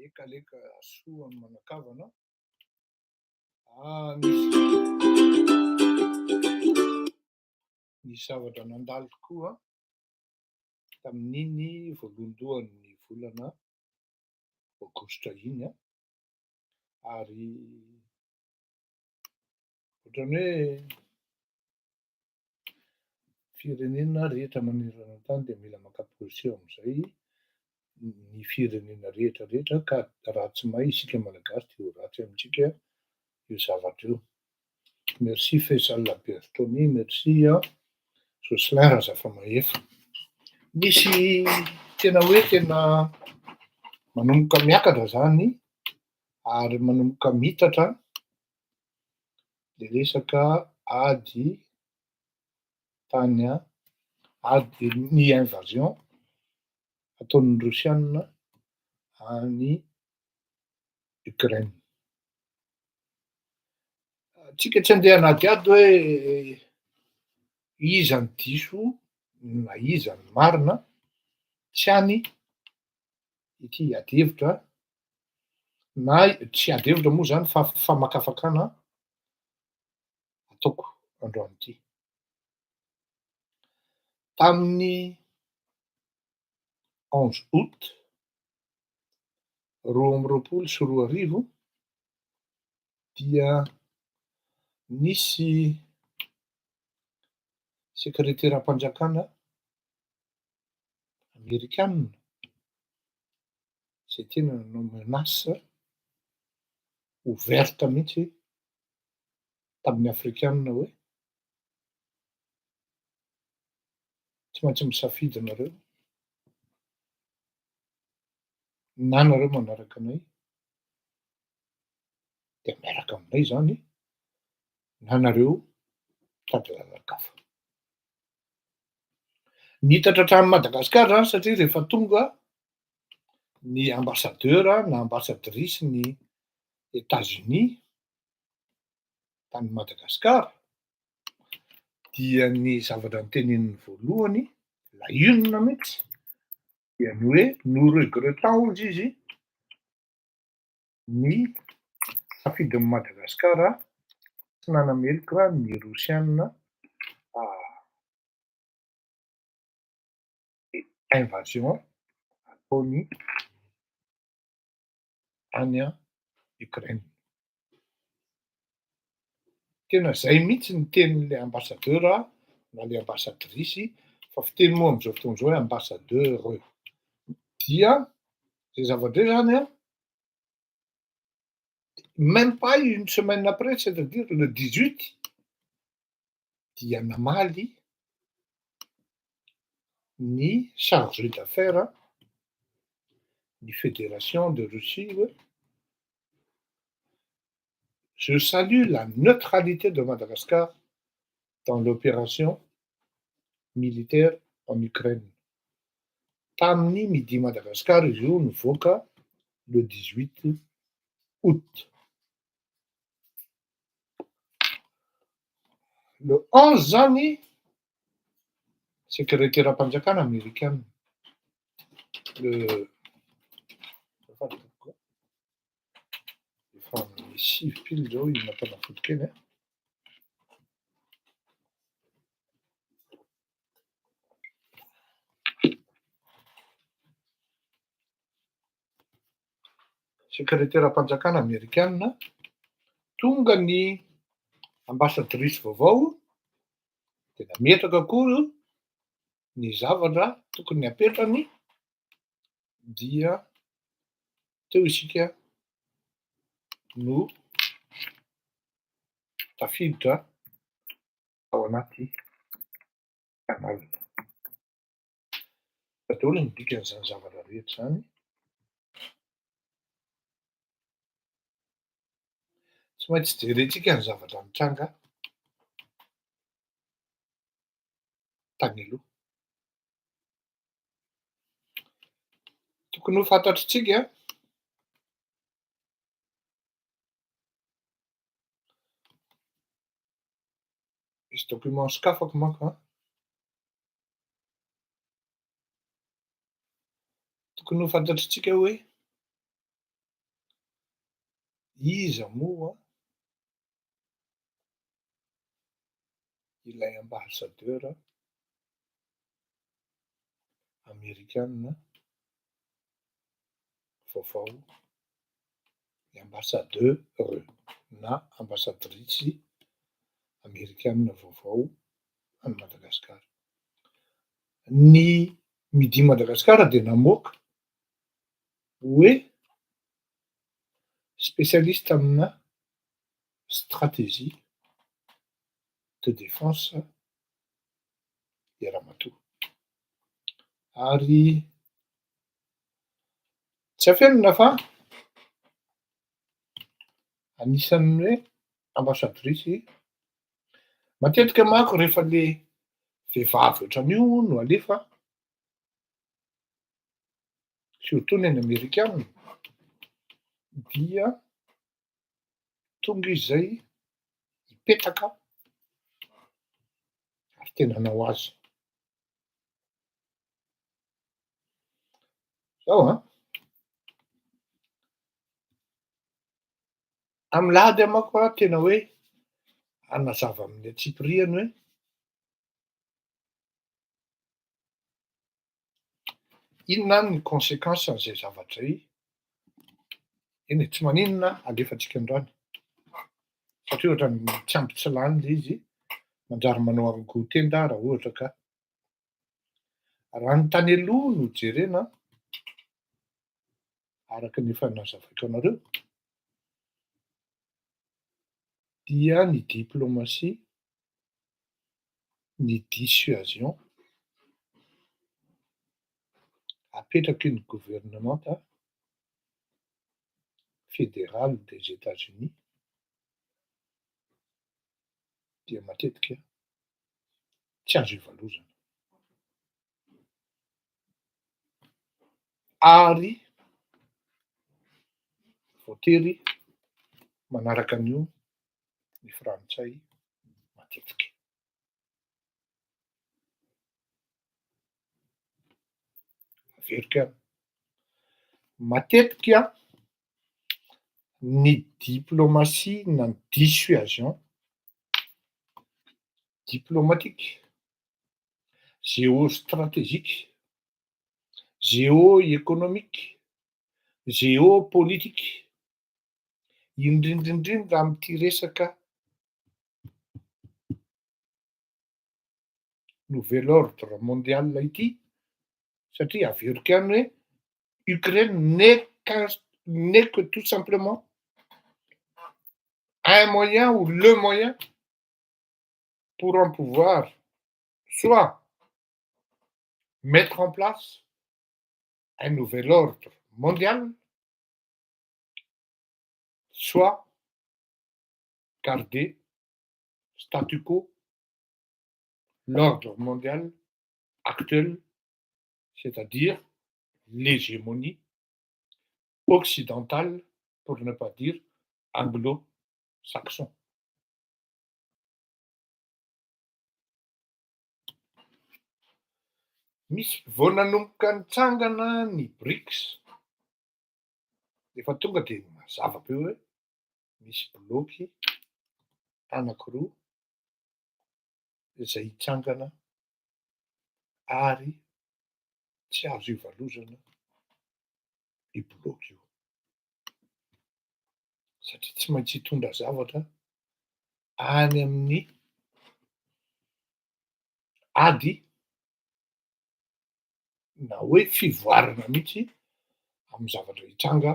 B: Eka leka soa amin'ny manakavana. Nisy zavatra nandalo tokoa tamin'iny voalohandohan'ny volana Aogositra iny ary ohatran'ny hoe firenena rehetra manerana ny tany dia mila maka position amin'izay ny firenena rehetra ka raha tsy mahay isika malagasy dia ho ratsy amintsika io zavatra io. Merci Faisal Bertoni, merci Jocelyn Razafamahefa. Nisy tena manomboka miakatra zany ary manomboka mitatra le resaka ady ny invasion ataon'ny Rosiana any Ukraine. Tsika tsy andeha anady ady hoe iza ny diso na iza ny marina, tsy hany ity ady hevitra na tsy ady hevitra moa zany fa famakafakana ataoko androany ity. Tamin'ny 11 août 2024 dia nisy sekreteram-panjakana Amerikanina izay tena nanao menace ouverte mihitsy tamin'ny Afrikanina hoe tsy maintsy misafidy anareo na nareo manaraka anay dia miaraka aminay zany na nareo tady lalakafa. Nitatra hatramin'ny Madagasikara zany satria rehefa tonga ny ambassadeur na ambassadrice ny États-Unis tany Madagasikara dia ny zavatra niteneniny voalohany la une mihitsy dia ny hoe nous regrettons izy ny safidin'ny Madagasikara tsy nanamelika ny Rosiana invasion ataony any Ukraine. Tena zay mihitsy ny tenin'le ambassadeur na le ambassadrice fa fiteny moa am'zao fotoana zao hoe ambassadeur dia zay zavatra zay zany a même pas une semaine après, c'est-à-dire le 18 dia namaly ny chargé d'affaires ny fédération de Russie hoe je salue la neutralité de Madagascar dans l'opération militaire en Ukraine. Tamin'ny midi Madagascar izy io nivoaka le 18 août. Le 11 zany sekretera-panjakana amerikanina le efa amin'ny sivy pile zao io nampanafody kely a. Sekretera-panjakana amerikanina tonga ny ambassadrice vaovao de nametraka koa ny zavatra tokony apetrany dia teo isika no tafiditra ao anaty kanalina. Daholo ny dikan'izany zavatra rehetra zany. Tsy maintsy jerentsika ny zavatra nitranga tany aloha. Tokony ho fantatritsika misy document sokafako manko a. Tokony ho fantatritsika hoe iza moa ilay ambassadeur amerikanina vaovao, ny ambassadeur na ambassadrice amerikanina vaovao any Madagasikara. Ny midi Madagasikara de namoaka hoe spécialiste amina stratégie de défense iara-matoa. Ary tsy afenina fa anisan'ny hoe ambassadrice matetika manko rehefa le vehivavy ohatran'io no alefa surtout ny any amerikanina dia tonga izy zay hipetaka ary tena hanao azy. Zao a am'lahady manko a tena hoe anazava amin'ny atsipiriany hoe inona any ny conséquence an'izay zavatra zay. Eny e tsy maninona alefatsika androany satria ohatrany tsy ampy tsy lany le izy manjary manao angoho tenda raha ohatra ka raha ny tany aloha no jerena araka ny efa nazavaiko anareo dia ny diplomatie, ny dissuasion apetraky ny gouvernement fédéral des États-Unis dia matetika tsy azo ivalozana. Ary voatery manaraka an'io ny frantsay matetika. Averika matetika ny diplomatie na ny dissuasion diplomatique, géostratégique, géoéconomique, géopolitique indrindrindrindra am'ty resaka nouvel ordre mondial ity satria averiko ihany hoe Ukraine n'est que tout simplement un moyen ou le moyen pour en pouvoir soit mettre en place un nouvel ordre mondial, soit garder statu quo, l'ordre mondial actuel, c'est-à-dire l'hégémonie occidentale, pour ne pas dire anglo-saxon. Misy vao nanomboka nitsangana ny BRICS, efa tonga de mazava be hoe misy bloky anankiroa izay hitsangana ary tsy azo ivarozana io bloky io. Satria tsy maintsy hitondra zavatra any amin'ny ady na hoe fivoarana mihitsy amin'ny zavatra hitranga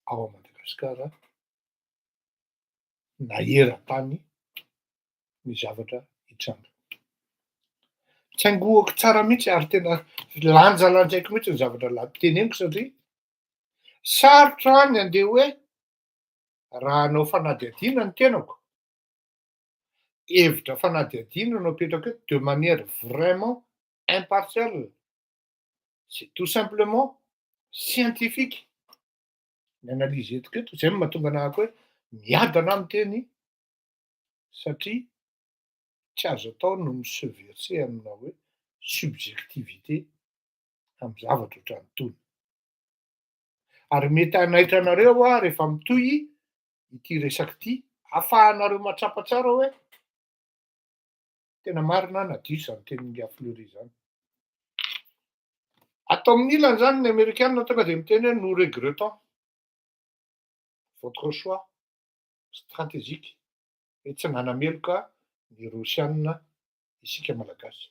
B: ao Madagasikara na eran-tany ny zavatra hitranga. Tsy angohako tsara mihitsy ary tena lanjalanjaiko mihitsy ny zavatra teneniko satria sarotra ny andeha hoe raha hanao fanadihadiana ny tenako, hevitra fanadihadiana no apetraka eto de manière vraiment impartiale. C'est tout simplement scientifique ny analyse entiko eto, zay no mahatonga anahako hoe miadana am'teny satria tsy azo atao no miseverser amina hoe subjectivité am'zavatra ohatran'itony. Ary mety hanaitra anareo aho rehefa mitohy ity resaka ity, ahafahanareo mahatrapa tsara hoe tena marina na diso zany tenin'Ga Fleury zany. Ato amin'ilany zany ny Amerikanina tonga de miteny hoe nous regrettons votre choix stratégique, hoe tsy nanameloka ny Rosianina isika malagasy,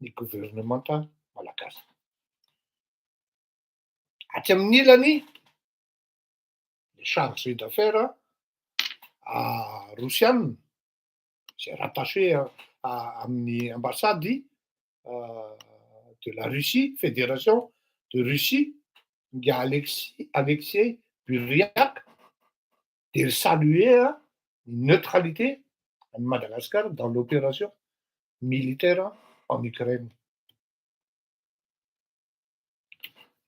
B: ny gouvernemanta malagasy. Aty amin'ilany le chargé d'affaires rosianina zay rattaché amin'ny ambassady de la Russie, Fédération de Russie, nga Alexei Buriak, de saluer une neutralité de Madagascar dans l'opération militaire en Ukraine.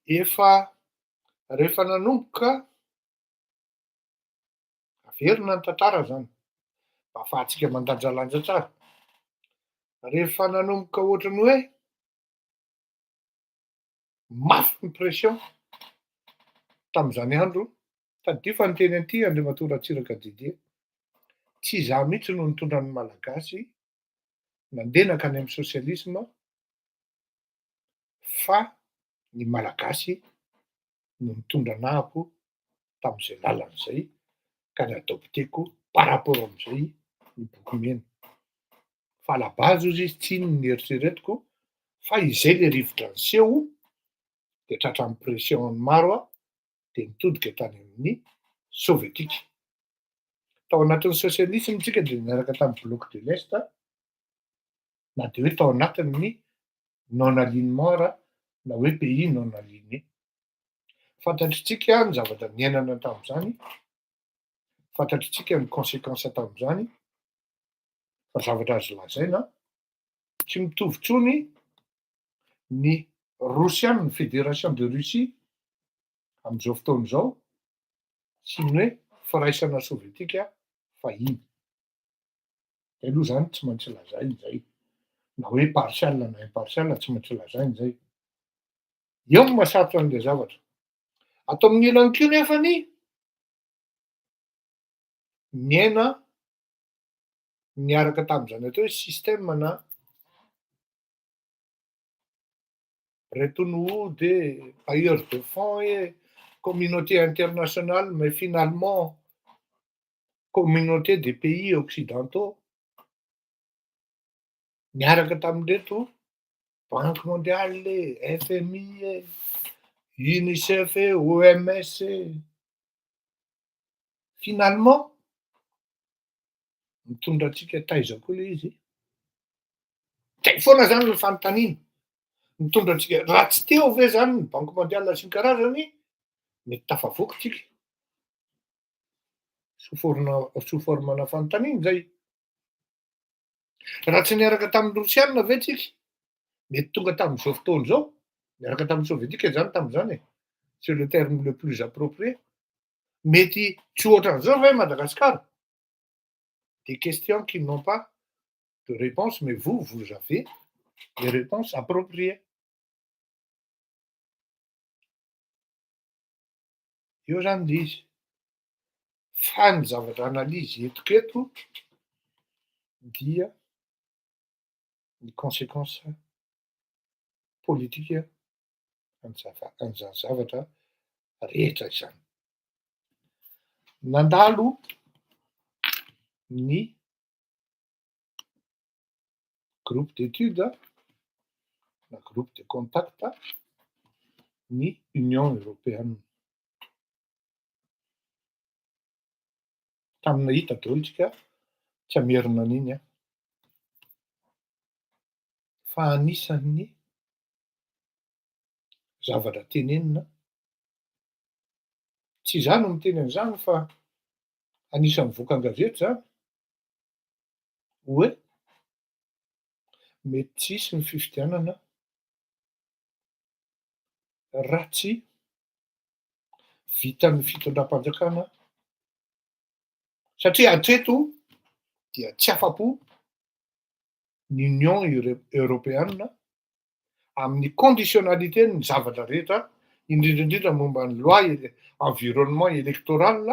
B: Efa rehefa nanomboka averina ny tantara zany, mba ahafahantsika mandanjalanja tsara. Rehefa nanomboka ohatrany hoe mafy ny pression tam'zany andro, taddio fa niteny an'ity Andriamatoa Ratsiraka Didier, tsy izaho mihitsy no nitondra ny malagasy nandeha nakany amin'ny sosialisma fa ny malagasy no nitondra anahako tam'zay lalan'izay ka niadopteko par rapport am'izay ny boky mena. Fa à la base ozy izy tsy ino ny eritreretiko fa izay le rivotra niseho de tratran'ny pression maro aho de nitodika tany amin'ny sovietika. Tao anatin'ny sosialisma tsika de niaraka tamin'ny bloc de l'Est, na de hoe tao anatin'ny non alignement ara na hoe pays non aligné. Fantatritsika ny zavatra niainana tam'zany, fantatritsika ny conséquence tam'zany, fa zavatra azo lazaina tsy mitovy tsony ny Rosianina, Fédération de Russie am'zao fotoan'izao sy ny hoe firaisana sovietika fahiny. Zay aloha zany tsy maintsy lazaina zay, na hoe partial na impartial tsy maintsy lazaina zay. Eo ny mahasarotra an'le zavatra. Ato amin'ilany koa nefany miaina niaraka tam'zany atao hoe système na retenue des bailleurs de fonds et communauté internationale, mais finalement communauté des pays occidentaux Niaraka tamin'reto Banque mondiale, FMI, UNICEF, OMS. Finalement, mitondra antsika taiza koa le izy. Zay foana zany ny fanontaniana. Mitondra antsika raha tsy teo ve zany ny Banque mondiale sy ny karazany, mety tafavoaka tsika. Sous formana fanontaniana zay. Raha tsy niaraka tamin'ny Rosiana ve tsika, mety tonga tamin'izao fotoana izao, niaraka tamin'ny Sovietika zany tamin'izany e, c'est le terme le plus approprié. Mety tsy ohatran'izao ve Madagasikara? Des questions qui n'ont pas de réponse, mais vous avez des réponses appropriées. Io zany l'izy. Fa ny zavatra analizy etiketo dia ny conséquences politika an'izany zavatra rehetra izany. Nandalo ny groupe d'études na groupe de contact ny Union européenne. Tamina hita daholo tsika tsy hamerina an'iny fa anisan'ny zavatra tenenina, tsy za no miteny an'izany fa anisan'ny vokan-gazety zany, hoe mety tsisy ny fifidianana raha tsy vitan'ny fitondram-panjakana, satria hatreto dia tsy afa-po ny Union européenne amin'ny conditionnalité ny zavatra rehetra, indrindra momba ny loi environnement électoral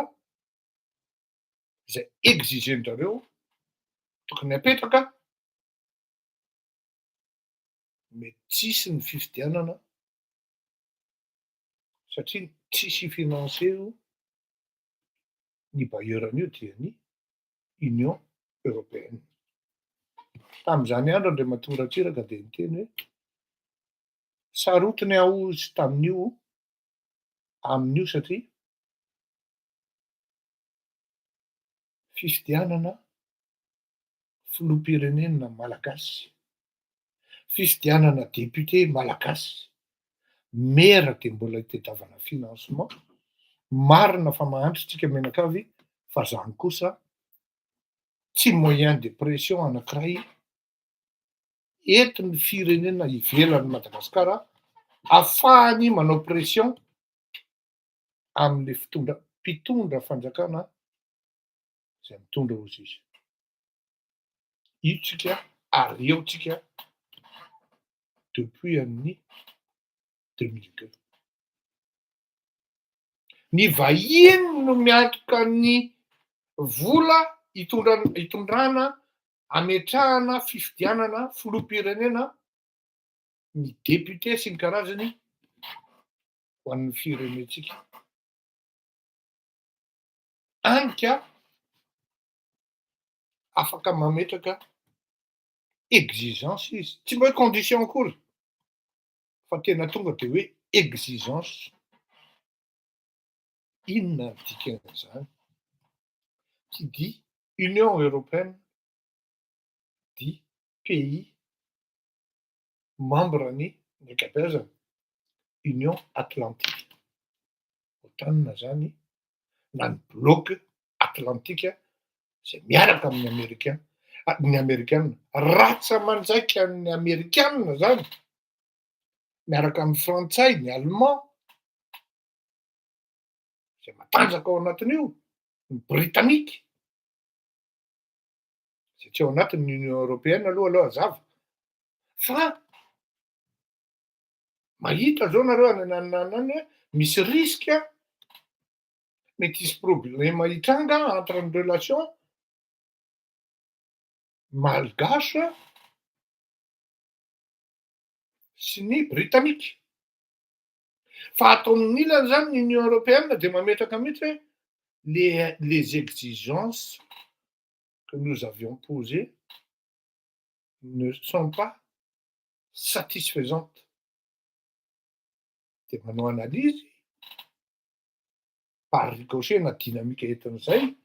B: izay exigen'zareo tokony hapetraka, mety tsisy ny fifidianana satria tsisy financé ny bailleuran'io dia ny Union européenne. Tamin'izany andro Andriamatora Ratsiraka dia niteny hoe sarotiny aho izy tamin'io amin'io satria fifidianana filoham-pirenena malagasy, fifidianana député malagasy, mera dia mbola hitadiavana financement, marina fa mahantritsika menakavy fa zany kosa tsy moyen de pression anankiray entin'ny firenena ivelan'ny Madagasikara ahafahany manao pression amin'le mpitondra fanjakana izay mitondra hozy izy. Io tsika ary eo tsika depuis amin'ny 2002. Ny vahiny no miantoka ny vola hitondrana, hametrahana fifidianana filoham-pirenena ny député sy ny karazany ho an'ny firenentsika. Anika afaka mametraka exigence izy, tsy mba hoe condition akory fa tena tonga dia hoe exigence. Inona ny dikan'izany? Qui dit Union européenne dit pays membre ny ankabeazany Union atlantique. Otanina zany na ny bloc atlantika izay miaraka amin'ny Amerikana. Ny Amerikana ratsa manjaika ny Amerikana zany, miaraka amin'ny Frantsay, ny Allemand, izay matanjaka ao anatin'io, ny Britannique, izay tsy ao anatin'ny Union européenne aloha hazava. Fa mahita zao nareo any hoe misy risque mety hisy problème hitranga entre ny relation malgasy sy ny Britannique. Fa atao amin'ny ilany zany ny Union européenne dia mametraka mihitsy hoe les exigences que nous avions posées ne sont pas satisfaisantes. Dia manao analyzy par ricochet na dynamique entin'izay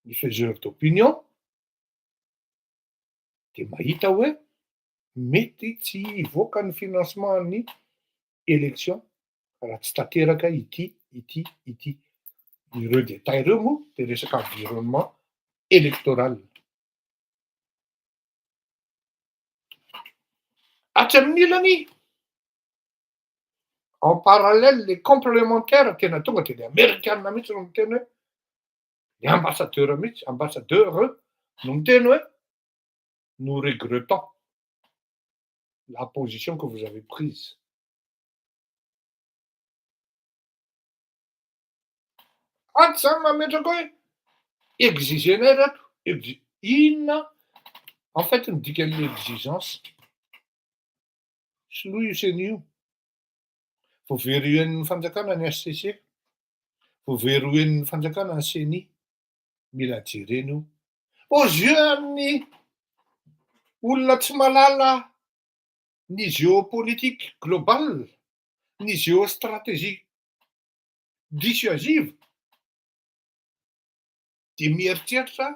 B: ny faiseur d'opinion de mahita hoe mety tsy hivoaka ny financement-ny élection raha tsy tanteraka ity. Ireo détail ireo moa de resaka environnement électoral. Hatsy amin'ny ilany en parallèle les complémentaires tena tonga de le américain mihitsy no miteny hoe les ambassadeurs no miteny hoe nous regrettons la position que vous avez prise. Antsy zany mametraka hoe exigenay rato inona en fait ny dikan'le exigence soloa io seny io voavery hoen'ny fanjakana ny HCC, voavery hoen'ny fanjakana ny CENI, mila jerena io. Aux yeux amin'ny olona tsy malala ny géopolitique globale, ny géostratégie dissuasive de mieritreritra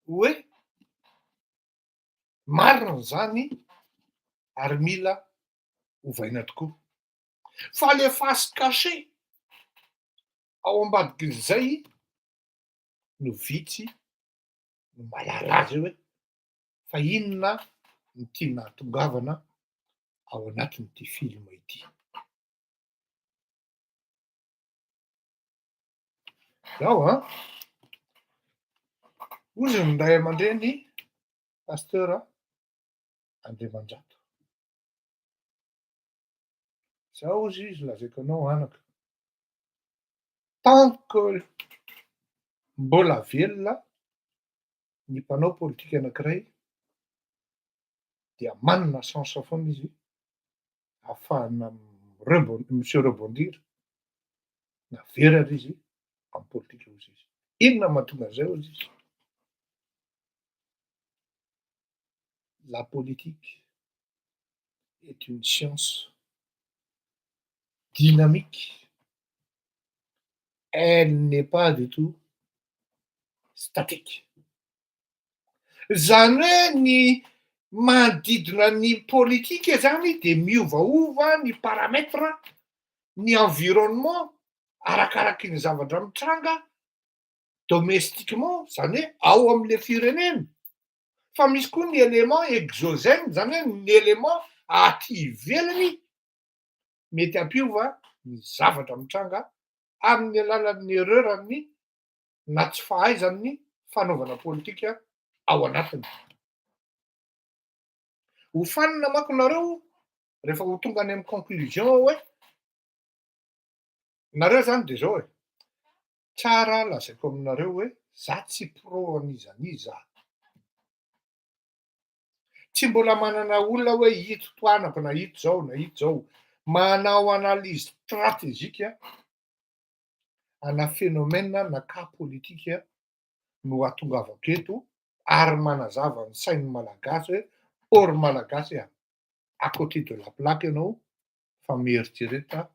B: hoe marina zany ary mila ovaina tokoa. Fa le face cachée ao ambadik'izay no vitsy no mahalala azy hoe fa inona no tiana hatongavana ao anatin'ity film ity. Zao ozy ny ray aman-dreny pasteur Andriamandrato. Zao ozy izy lazaiko anao anaka. Tant que mbola velona ny mpanao politika anankiray dia manana chance foana izy ahafahana monsieur rebondir na very ary izy amin'ny politika ozy izy. Inona mahatonga an'izay ozy izy? La politique est une science dynamique. Elle n'est pas du tout statique. Zany hoe ny manodidina ny politika zany de miovaova ny paramètre, ny environnement arakaraky ny zavatra mitranga domestiquement, zany hoe ao amin'le firenena. Fa misy koa ny élément exogène, zany hoe ny élément aty ivelany mety ampiova ny zavatra mitranga amin'ny alalan'ny erreurany na tsy fahaizany fanaovana politika ao anatiny. Ho fanina manko nareo rehefa ho tonga any amin'ny conclusion hoe nareo zany de zao tsara lazaiko aminareo hoe za tsy pro an'izaniza. Tsy mbola manana olona hoe ito toanako na ito zao na ito zao. Manao analyse stratégique ana phénomène na cas politique no atongavako eto ary manazava ny sain'ny malagasy hoe or malagasy à côté de la plaque ianao fa mieritrereta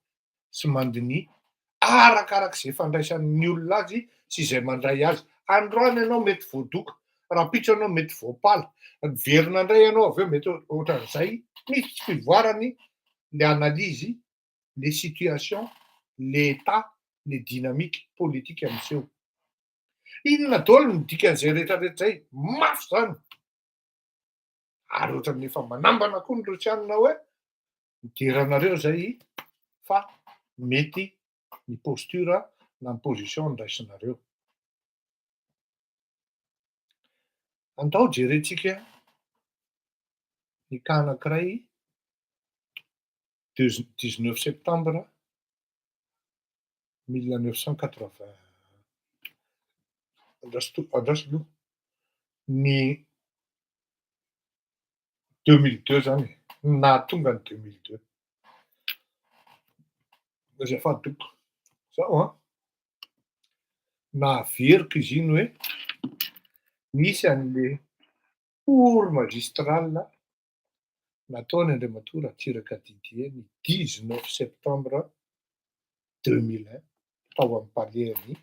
B: sy mandiny arakarak'izay fandraisan'ny olona azy sy izay mandray azy. Androany ianao mety voadoka, rapitso ianao mety voapala, verina indray ianao aveo mety ohatran'izay. Misy tsy fivoarany le analyse, les situations, l'état, les dynamiques politiques amin'izay. Inona daholo ny dikan'izay rehetrarehetra zay? Mafy zany. Ary ohatran'efa manambana koa ny rosianina hoe mideranareo zay fa mety ny posture na ny position ndraisinareo. Andao jerentsika ny cas anankiray 19 septembre 1980 andraso ny 2002 zany na tonga ny 2002 zay fadoko zao nahaveriko izy iny hoe misy an'le cours magistral nataony Andriamatoa Ratsiraka Didier ny 19 septembre 2001 tao amin'ny Palais-ny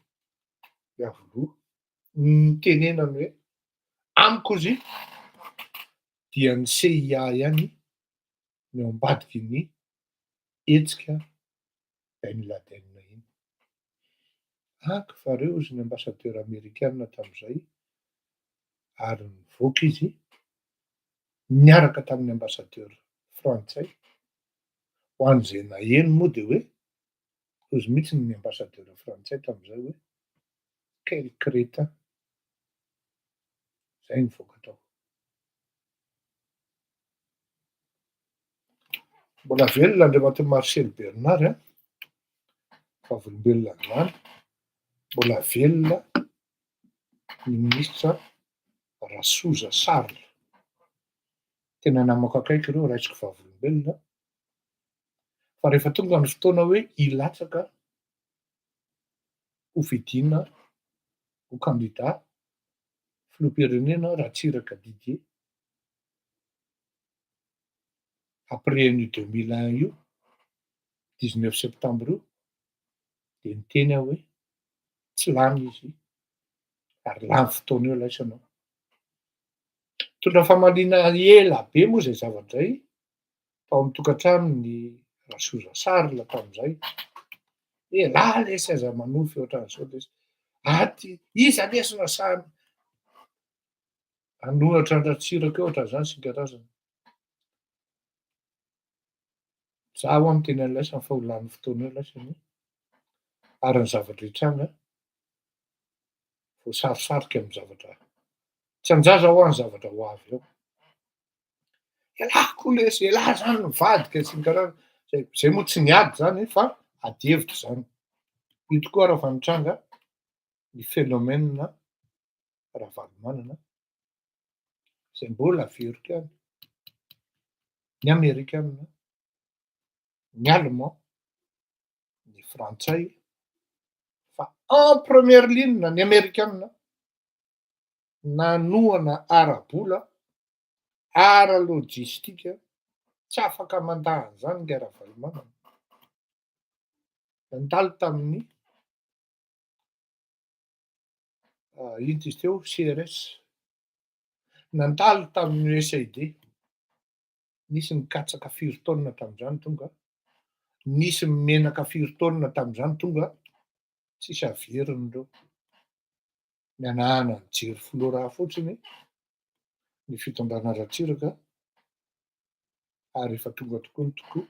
B: Iavoloha. Nitenenany hoe amiko izy dia ny CIA ihany no ambadiky ny hetsika Ben Laden iny. Fareo izy ny ambassadeur américain tamin'izay ary nivoaka izy niaraka tamin'ny ambassadeur frantsay ho an'izay naheno moa dia hoe izy mihitsy ny ambassadeur frantsay tamin'izay hoe quel crétin, zay nivoaka tao. Mbola velona Andriamatoa Marcel Bernard vavolombelona androany. Mbola velona ny ministra Rasoza Charles. Tena namako akaiky ireo raisiko vavolombelona. Fa rehefa tonga ny fotoana hoe hilatsaka ho fidina ho candidat filoham-pirenena Ratsiraka Didier après ny 2001 io 19 septembre io dia niteny aho hoe tsy lany izy ary lany fotoana eo laisanao. Tondra famaliana ela be moa izay zavatra izay tao amin'ny tokantranon'ny Rasoza Charles tamin'izay. Lahy lay sy aza manofy ohatran'izao lay izy. Aty iza lesona sahany hanohatra ny Ratsiraka eo ohatran'izany sy ny karazany. Zaho amin'ny teny an'laisany fa ho lany fotoana eo laisany ary ny zavatra hitranga voasarosarika amin'ny zavatra tsy hanjaza ho any zavatra ho avy eo. Ialahy koa lesy, ialahy zany nivadika sy ny karazany. Zay moa tsy niady zany fa ady hevitra zany. Ito koa raha nitranga ny phénomène Ravalomanana izay mbola Africaine, ny Américaine, ny Allemand, ny Frantsay fa en première ligne ny Américaine nanohana ara-bola, ara-lôjistika tsy afaka mandahy an'izany nga Ravalomanana. Nandalo tamin'ny ino izy teo CRS, nandalo tamin'ny USAID, nisy nikatsaka 4 taonina tamin'izany tonga, nisy menaka 4 taonina tamin'izany tonga tsisy averiny ireo. Nianahana nijery Flora fotsiny ny fitondrana Ratsiraka ary rehefa tonga tokoa ny tokoa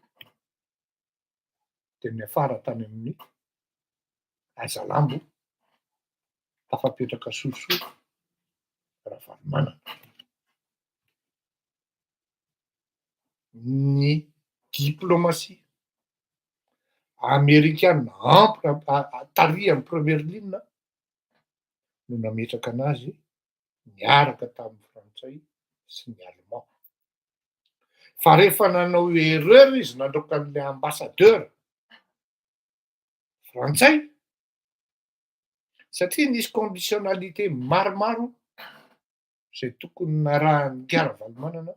B: dia niafara tany amin'ny Azalambo tafapetraka sosoa Ravalomanana. Ny diplomatie américaine tary amin'ny première ligne no nametraka anazy niaraka tamin'ny Frantsay sy ny Allemand. Fa rehefa nanao erreur izy nandroaka an'ilay ambassadeur frantsay satria nisy conditionnalité maromaro izay tokony narahany nga Ravalomanana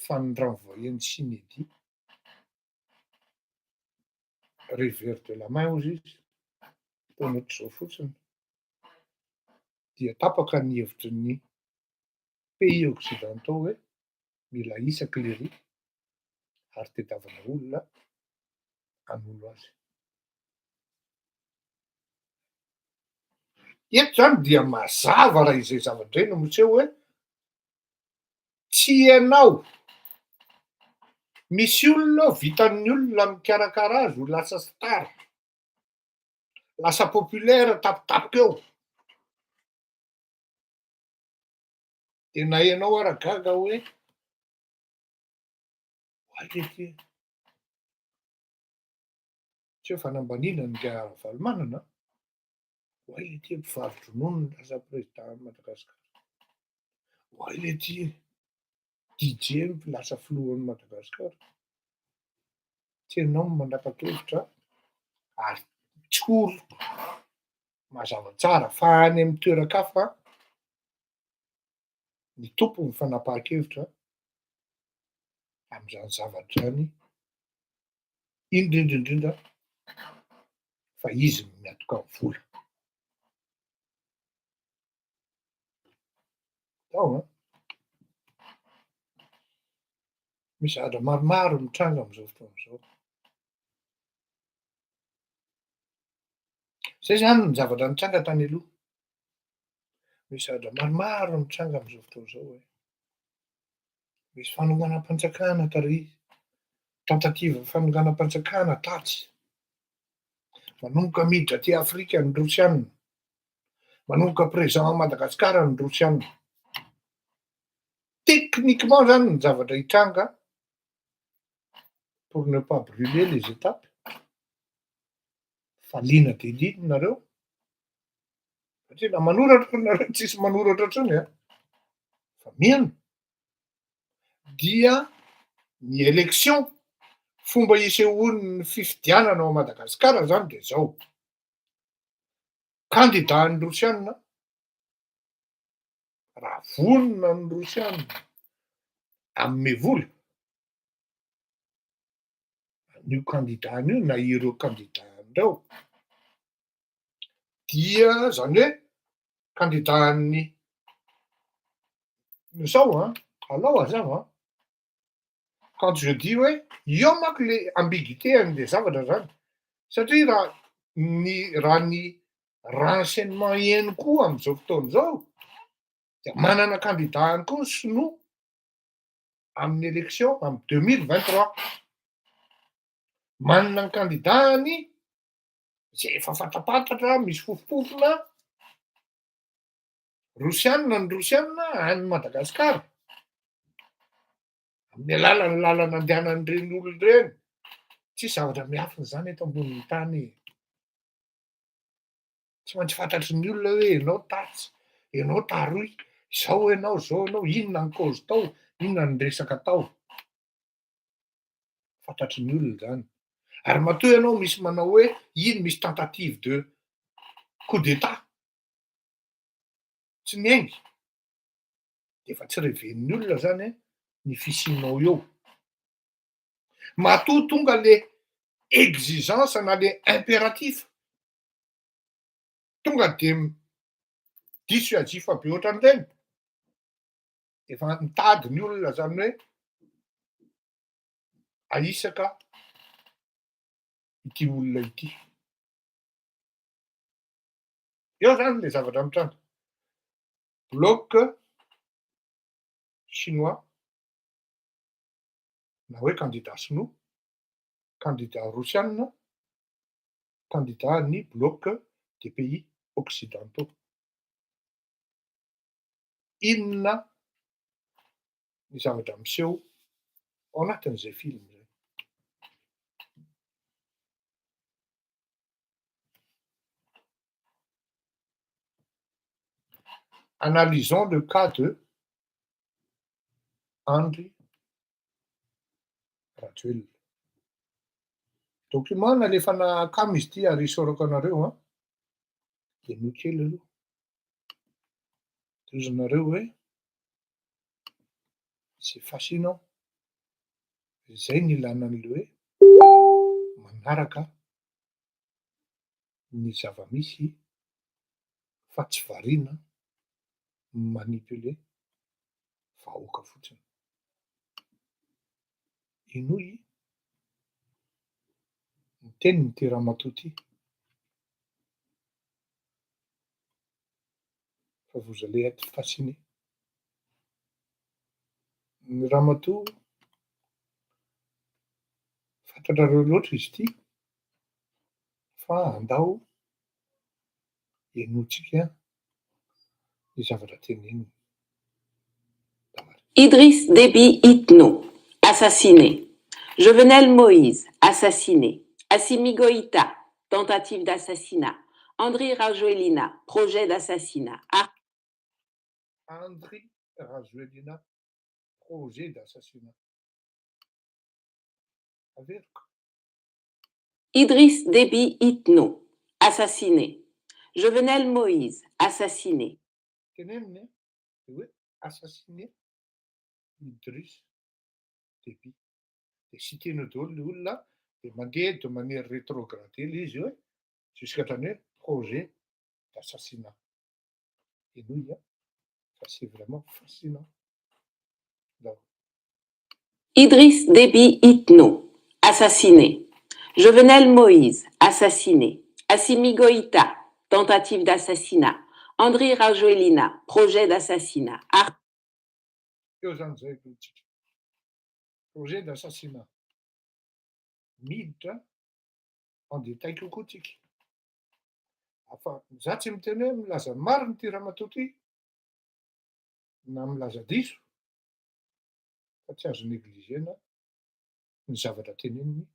B: fa ny renvoyer-ny Sinédy revers de la main hozy izy ataony ohatr'izao fotsiny dia tapaka ny hevitry ny pays occidentaux hoe mila hisaky lery ary tadiavina olona hanolo azy. Eto zany dia mazava raha izay zavatra eny miseho hoe tsy ianao misy olona vitan'ny olona mikarakara azy ho lasa star, lasa populaire tapitapika eo. Dia na ianao ara gaga hoe aika ety tsy hoe fanambaninana nga Ravalomanana, hoay ety mpivarotra ronono lasa président Madagasikara, hoay ety Didier lasa filohan'i Madagasikara. Tsy ianao no manapa-kevitra ary tsy oriko mazava tsara fa any amin'ny toeran-kafa ny tompo ny fanapahan-kevitra amin'izany zavatra zany indrindrindrindra fa izy miatoka amin'ny vola. Ao a misy zavatra maromaro mitranga am'izao fotoana izao. Zay zany ny zavatra nitranga tany aloha. Misy zavatra maromaro mitranga am'izao fotoana izao hoe misy fanonganam-panjakana tary, tentativa fanonganam-panjakana tatsy, manomboka miditra aty Afrika ny Rosiana, manomboka présent Madagasikara ny Rosiana. Techniquement zany ny zavatra hitranga pour ne pas brûler les étapes, fa liana de liana nareo satria na manoratra nareo tsisy manoratra intsony a, fa miana dia ny élection fomba isehoan'ny fifidianana ao Madagasikara zany de zao: candidat ny Rosiana, raha vonona ny Rosiana hagnome vola an'io candidat io na ireo candidat-ndreo, dia zany hoe candidat-ny zao a, alao azava a, quand je dis hoe io manko le ambiguïté an'le zavatra zany satria raha ny renseignement henoko am'izao fotoana zao dia manana candidat-ny koa ny sinoa amin'ny élection amin'ny 2023. Manana ny candidat-ny zay efa fantapantatra misy fofopofona Rosiana ny Rosiana any Madagasikara amin'ny alalan'ny lalana andehanan'ireny olona ireny. Tsisy zavatra miafina zany eto ambonin'ny tany. Tsy maintsy fantatry ny olona hoe ianao tatsy, ianao taroy, zao ianao, zao ianao, inona ny cause tao, inona ny resaka tao. Fantatry ny olona zany. Ary matoa ianao misy manao hoe iny misy tentative de coup d'état tsy niaingy, de efa tsy reven'ny olona zany ny fisianao eo. Matoa tonga le exigence na le impératif tonga de dissuasif be ohatran'ireny. Efa mitady ny olona zany hoe ahisaka ity olona ity. Eo zany le zavatra mitranga. Bloc chinois na hoe candidat sinoa, candidat rosiana, candidat ny bloc des pays occidentaux. Inona ny zavatra miseho ao anatin'izay film zay? Analysons le cas de Andry Rajoelina. Document nalefana kamo izy ity ary isaorako anareo a, de no kely aloha. Tozonareo hoe c'est fascinant. Zay ny ilana an'le hoe manaraka ny zava-misy fa tsy variana manipuler vahoaka fotsiny. Ino i ny tenin'ity ramatoa ity? Fa vous allez être fasciné. Ny ramatoa fantatrareo loatra izy ity fa andao ianotsika ny zavatra teneniny.
C: Idriss Déby Itno, assassiné. Jovenel Moïse, assassiné. Assimi Goïta, tentative d'assassinat. Andry Rajoelina, projet d'assassinat.
B: Andry Rajoelina, projet d'assassinat.
C: Idriss Déby Itno, assassiné. Jovenel Moïse, assassiné.
B: Teneniny, oui. assassiné Idriss Déby. Dia citeno daholo le olona dia mandeha de manière rétrogradée ilay izy hoe jusqu'à hatrany hoe projet d'assassinat. Et nous, ça c'est vraiment fascinant. Donc,
C: Idriss Déby Itno, assassiné. Jovenel Moïse, assassiné. Assimi Goïta, tentative d'assassinat. Andry Rajoelina, projet d'assassinat.
B: eo zany zay politika. Projet d'assassinat. Miditra en détail kokoa tsika. Afa za tsy miteny hoe milaza marina ty ramatoa ty na milaza diso fa tsy azo négligena ny zavatra teneniny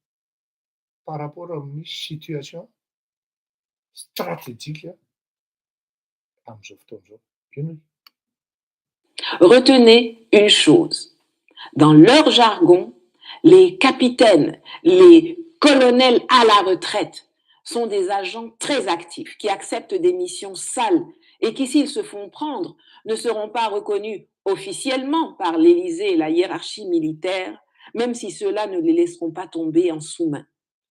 B: par rapport amin'ny situation stratégique am'izao fotoana izao.
C: Retenez une chose. Dans leur jargon, les capitaines, les colonels à la retraite sont des agents très actifs qui acceptent des missions sales et qui, s'ils se font prendre, ne seront pas reconnus officiellement par l'Élysée et la hiérarchie militaire, même si ceux-là ne les laisseront pas tomber en sous-main.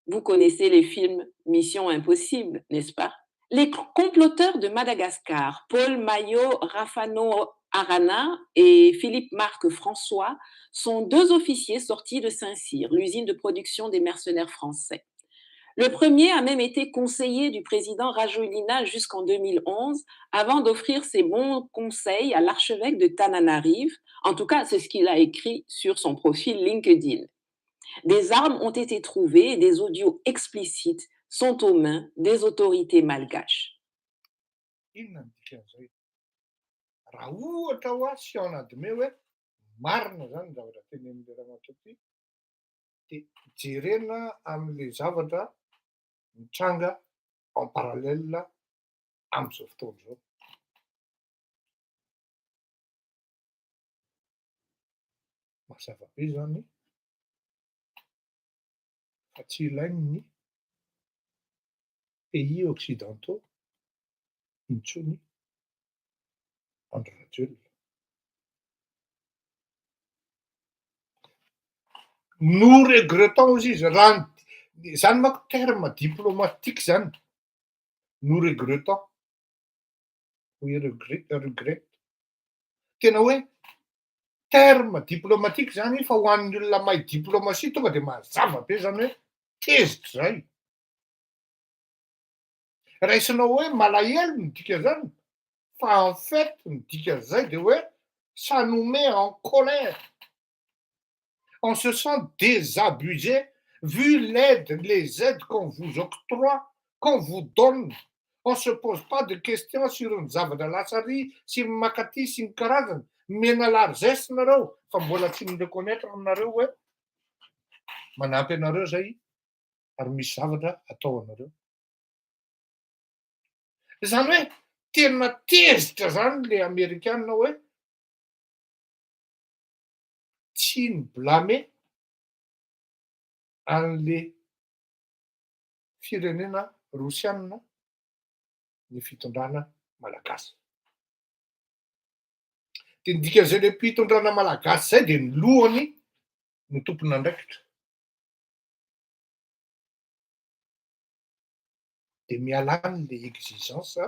C: Vous connaissez les films Mission Impossible, n'est-ce pas? Les comploteurs de Madagascar, Paul Maillot Rafano Arana et Philippe Marc François, sont deux officiers sortis de Saint-Cyr, l'usine de production des mercenaires français. Le premier a même été conseiller du président Rajoelina jusqu'en 2011, avant d'offrir ses bons conseils à l'archevêque de Tananarive. En tout cas, c'est ce qu'il a écrit sur son profil LinkedIn. Des armes ont été trouvées et des audios explicites sont aux mains des autorités malgaches.
B: Inona ny dikan'izay? Raha ohatra ho azy sy ao anadime hoe marina zany ny zavatra tenenin'le ramatoa ty, dia jerena amin'le zavatra mitranga en parallèle am'izao fotoana izao. Mazava be zany fa tsy ilainy ny pays occidentaux intsony Andry Rajoelina. Nous regrettons izy raha zany manko terme diplomatique zany. Nous regrettons. Oui, regrette. Tena hoe terme diplomatique zany fa ho an'ny olona mahay diplomatie tonga dia mazava be zany hoe tezitra zay. Raisinao hoe malahelo ny dika zany fa en fait ny dika zay dia hoe ça nous met en colère. On se sent désabusé vu les aides qu'on vous octroie, qu'on vous donne. On ne se pose pas de questions sur ny zavatra lasary sy ny makaty sy ny karazany. Mena largesse nareo fa mbola tsy mi-reconnaître aminareo hoe manampy anareo zay ary misy zavatra atao anareo. Zany hoe tena tezitra zany le Amerikanina hoe tsy ny blâmer an'le firenena rosianina ny fitondrana malagasy. Dia ny dikan'izay le mpitondrana malagasy zay dia ny lohany no tompon'andraikitra. Dia mialany le exigence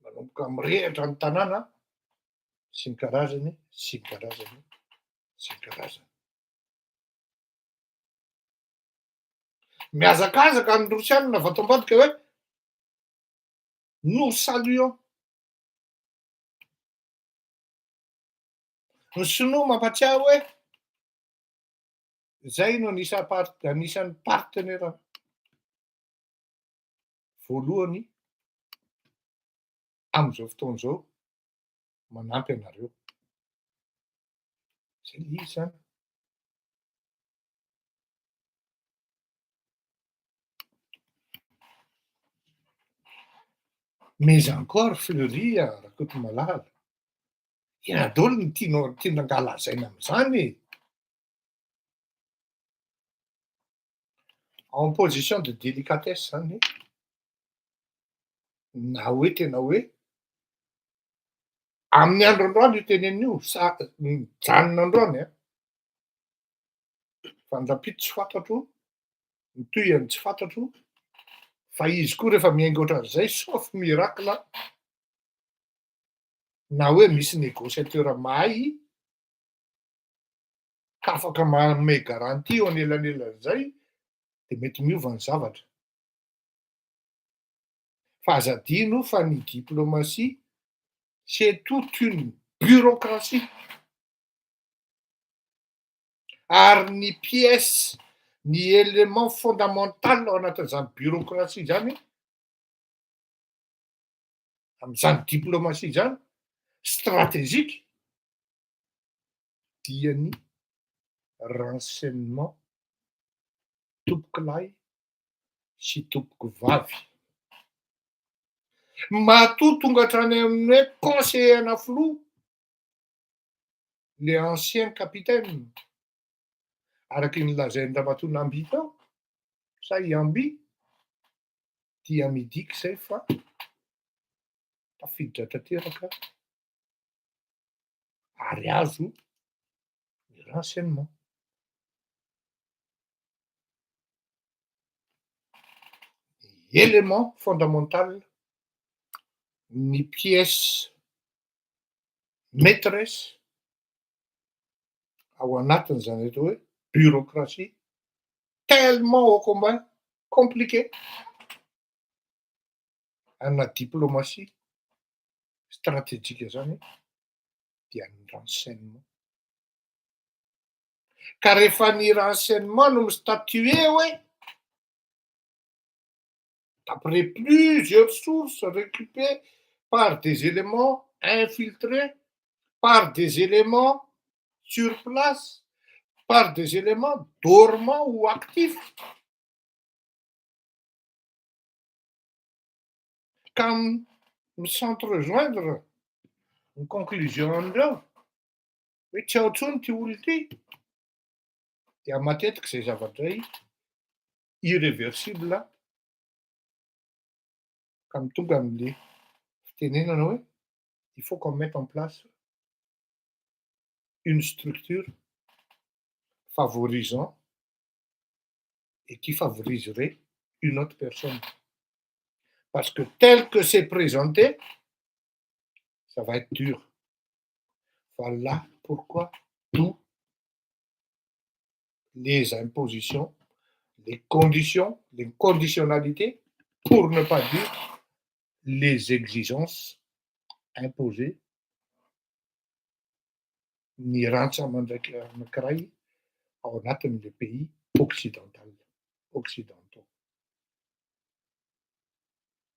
B: manomboka mirehatra ny tanàna sy ny karazany sy ny karazany sy ny karazany. Mihazakazaka ny rosianina vato ambadika hoe nous saluons. Ny sinoa mampatsiahy hoe zay no anisan'ny partenaire voalohany am'izao fotoana izao manampy anareo. Zay izy zany. Mais encore Fleury Rakotomalala. Ina daholo ny tiana angalazaina amin'izany. En position de délicatesse zany. Na hoe tena hoe Amin'ny androandroany io tenen'io, janona androany fandrapito tsy fantatro, ny tohiny tsy fantatro, fa izy koa rehefa miainga ohatran'izay sauf miracle na hoe misy négociateur mahay ka afaka manome garantie eo anelanelan'izay de mety miova ny zavatra. Fa aza adino fa ny diplomatie c'est toute une bureaucratie. Ary ny pièce, ny élément fondamental ao anatin'izany bureaucratie zany, amin'izany diplomatie zany, stratégique, dia ny renseignement tomboky lahy sy tomboky vavy. Matoa tonga hatrany amin'ny hoe conseiller-na filoha, le ancien capitaine, araky ny lazain'ny ramatoa Namby tao, sa Iamby, dia midika zay fa tafiditra tanteraka ary azo ny renseignement. Élément fondamental, ny pièce maîtresse ao anatin'izany atao hoe bureaucratie tellement ô combien compliqué ana diplomatie stratégique zany dia ny renseignement. Ka rehefa ny renseignement no mi-statuer hoe d'après plusieurs sources récupérées par des éléments infiltrés, par des éléments sur place, par des éléments dormants ou actifs, ka mi-s'entrejoindre ny conclusion andreo hoe tsy ao intsony ty olo ty, dia matetiky zay zavatra zay irréversible ka mitonga am'le fitenenana hoe il faut qu'on mette en place une structure favorisant et qui favoriserait une autre personne. Parce que tel que c'est présenté, ça va être dur. Voilà pourquoi tous les impositions, les conditions, les conditionnalités, pour ne pas dire les exigences imposées ny rantsaman ndraiky anankiray ao anatin'le pays occidentaux.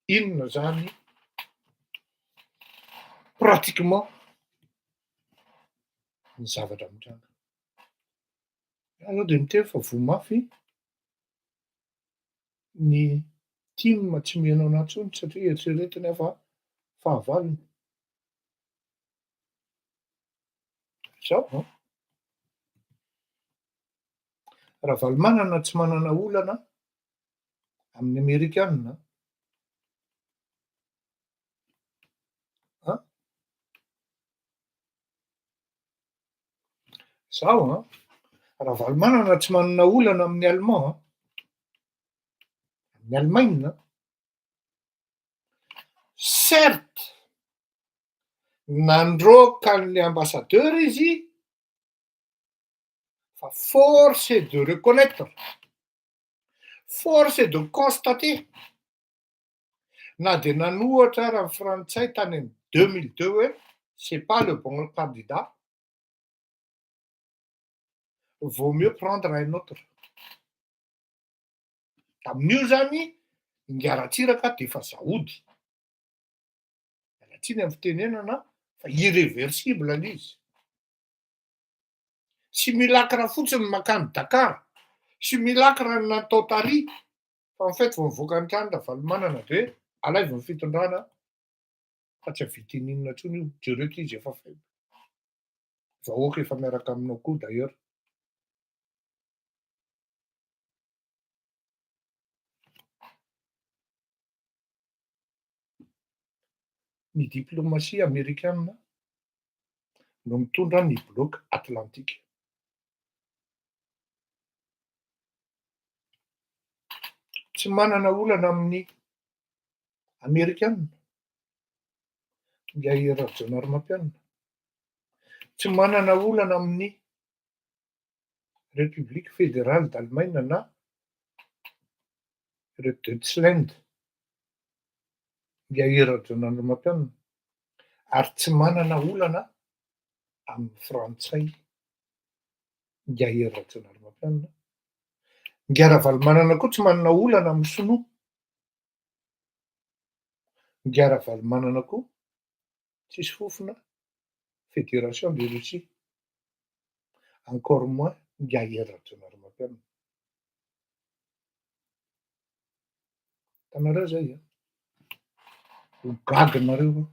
B: Inona zany pratiquement ny zavatra mitranga. Anao de miteny fa voamafy ny team tsy mihaino anahy intsony satria eritreretiny aho fa fahavalony. Zao raha Valmanana tsy manana olana amin'ny Amerikanina, zao raha Valmanana tsy manana olana amin'ny Allemand, amin'ny Allemagne, certes nandroaka an'le ambassadeur izy, fa force est de reconnaître, force est de constater, na de nanohatra ara ny frantsay tany amin'ny 2002 hoe c'est pas le bon candidat, vaut mieux prendre un autre. Amin'io zany ingaratsiraka de efa zahody. Mialatsiny amin'ny fitenenana fa irréversible l'izy. Simulacre fotsiny makany Dakar, simulacre natao tary, fa en fait vao mivoaka ny trano Valmanana de alaivo ny fitondrana fa tsy havita ininona intsony io, jereo ty izy efa faible. Vahoaka efa miaraka aminao koa d'ailleurs. Ny diplomatie américaine no mitondra ny bloc atlantique. Tsy manana olana amin'ny Amerikanina, Jair Rajaonarimampianina. Tsy manana olana amin'ny République fédérale d'Allemagne na ireo Deutschland, Jair Rajaonarimampianina. Ary tsy manana olana amin'ny Frantsay, Jair Rajaonarimampianina. Ngiaravalimanana koa tsy manana olana amin'ny Sinoa. Ngiaravalimanana koa tsisy fofona Fédération de Russie. Encore moins Jair Rajaonarimampianina. Tanareo zay a. Ho gaga nareo.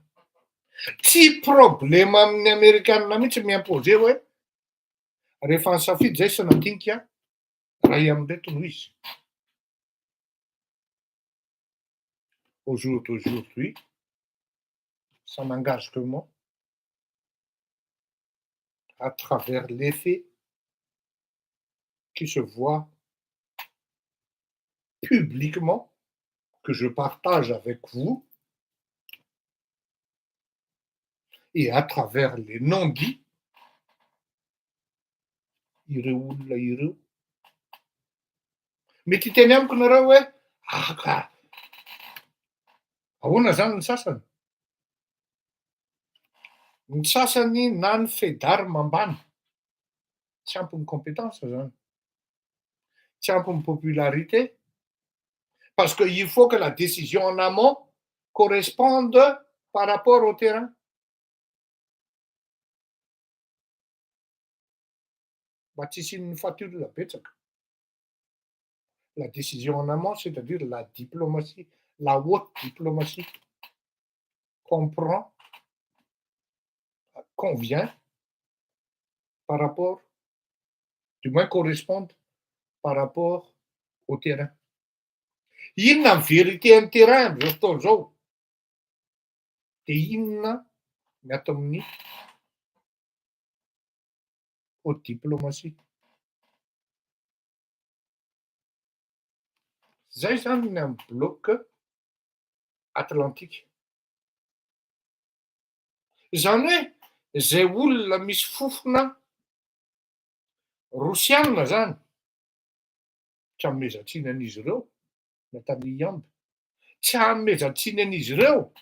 B: Tsy problème amin'ny Amerikanina mihitsy miimpose hoe rehefa nisafidy zay sy nandinika ray amindreto no izy. Au jour d'aujourd'hui, ça n'engage que moi, à travers les faits qui se voient publiquement, que je partage avec vous, et à travers les non-dits, ireo olona ireo. Mety hiteny amiko nareo hoe ka ahoana zany ny sasany? Ny sasany na ny fedarme ambany, tsy ampy ny compétence zany, tsy ampy ny popularité, parce qu'il faut que la décision en amont corresponde par rapport au terrain. Mba tsy hisian'ny fahatolona betsaka. La décision en amont, c'est-à-dire la diplomatie, la haute diplomatie, comprend, convient par rapport, du moins correspondent par rapport au terrain. Inona ny vérité amin'ny terrain am'zao fotoana zao? De inona ny ato amin'ny haute diplomatie? Zay zany ny amin'ny bloc atlantique. Zany hoe zay olona misy fofona rosianina zany, tsy hamezatsiny an'izy ireo, Nathalie Yamb, tsy hamezatsiny an'izy ireo.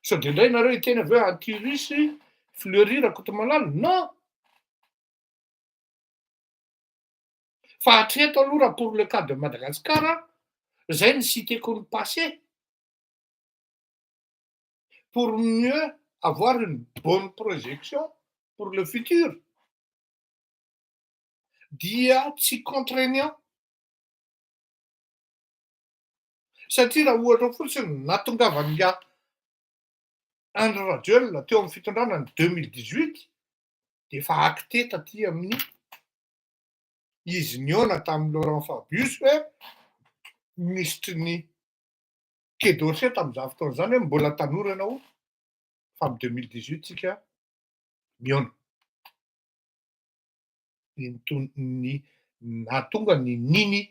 B: Sao de indray nareo hiteny avy hoe anti-russe fleurir à Kotmale. Non! Fa hatreto aloha raha pour le cas de Madagascar, zay ny citeko ny passé, pour mieux avoir une bonne projection pour le futur. Dia tsy contraignant. Satria raha ohatra fotsiny nahatongavan'nga Andry Rajoelina teo amin'ny fitondrana ny 2018 de efa acté taty amin'ny izy niona tamin'ny Laurent Fabius hoe ministry ny Quai d'Orsay tamin'izany fotoana zany hoe mbola tanora ianao fa amin'ny 2018 tsika niona. Ny nahatonga ny niny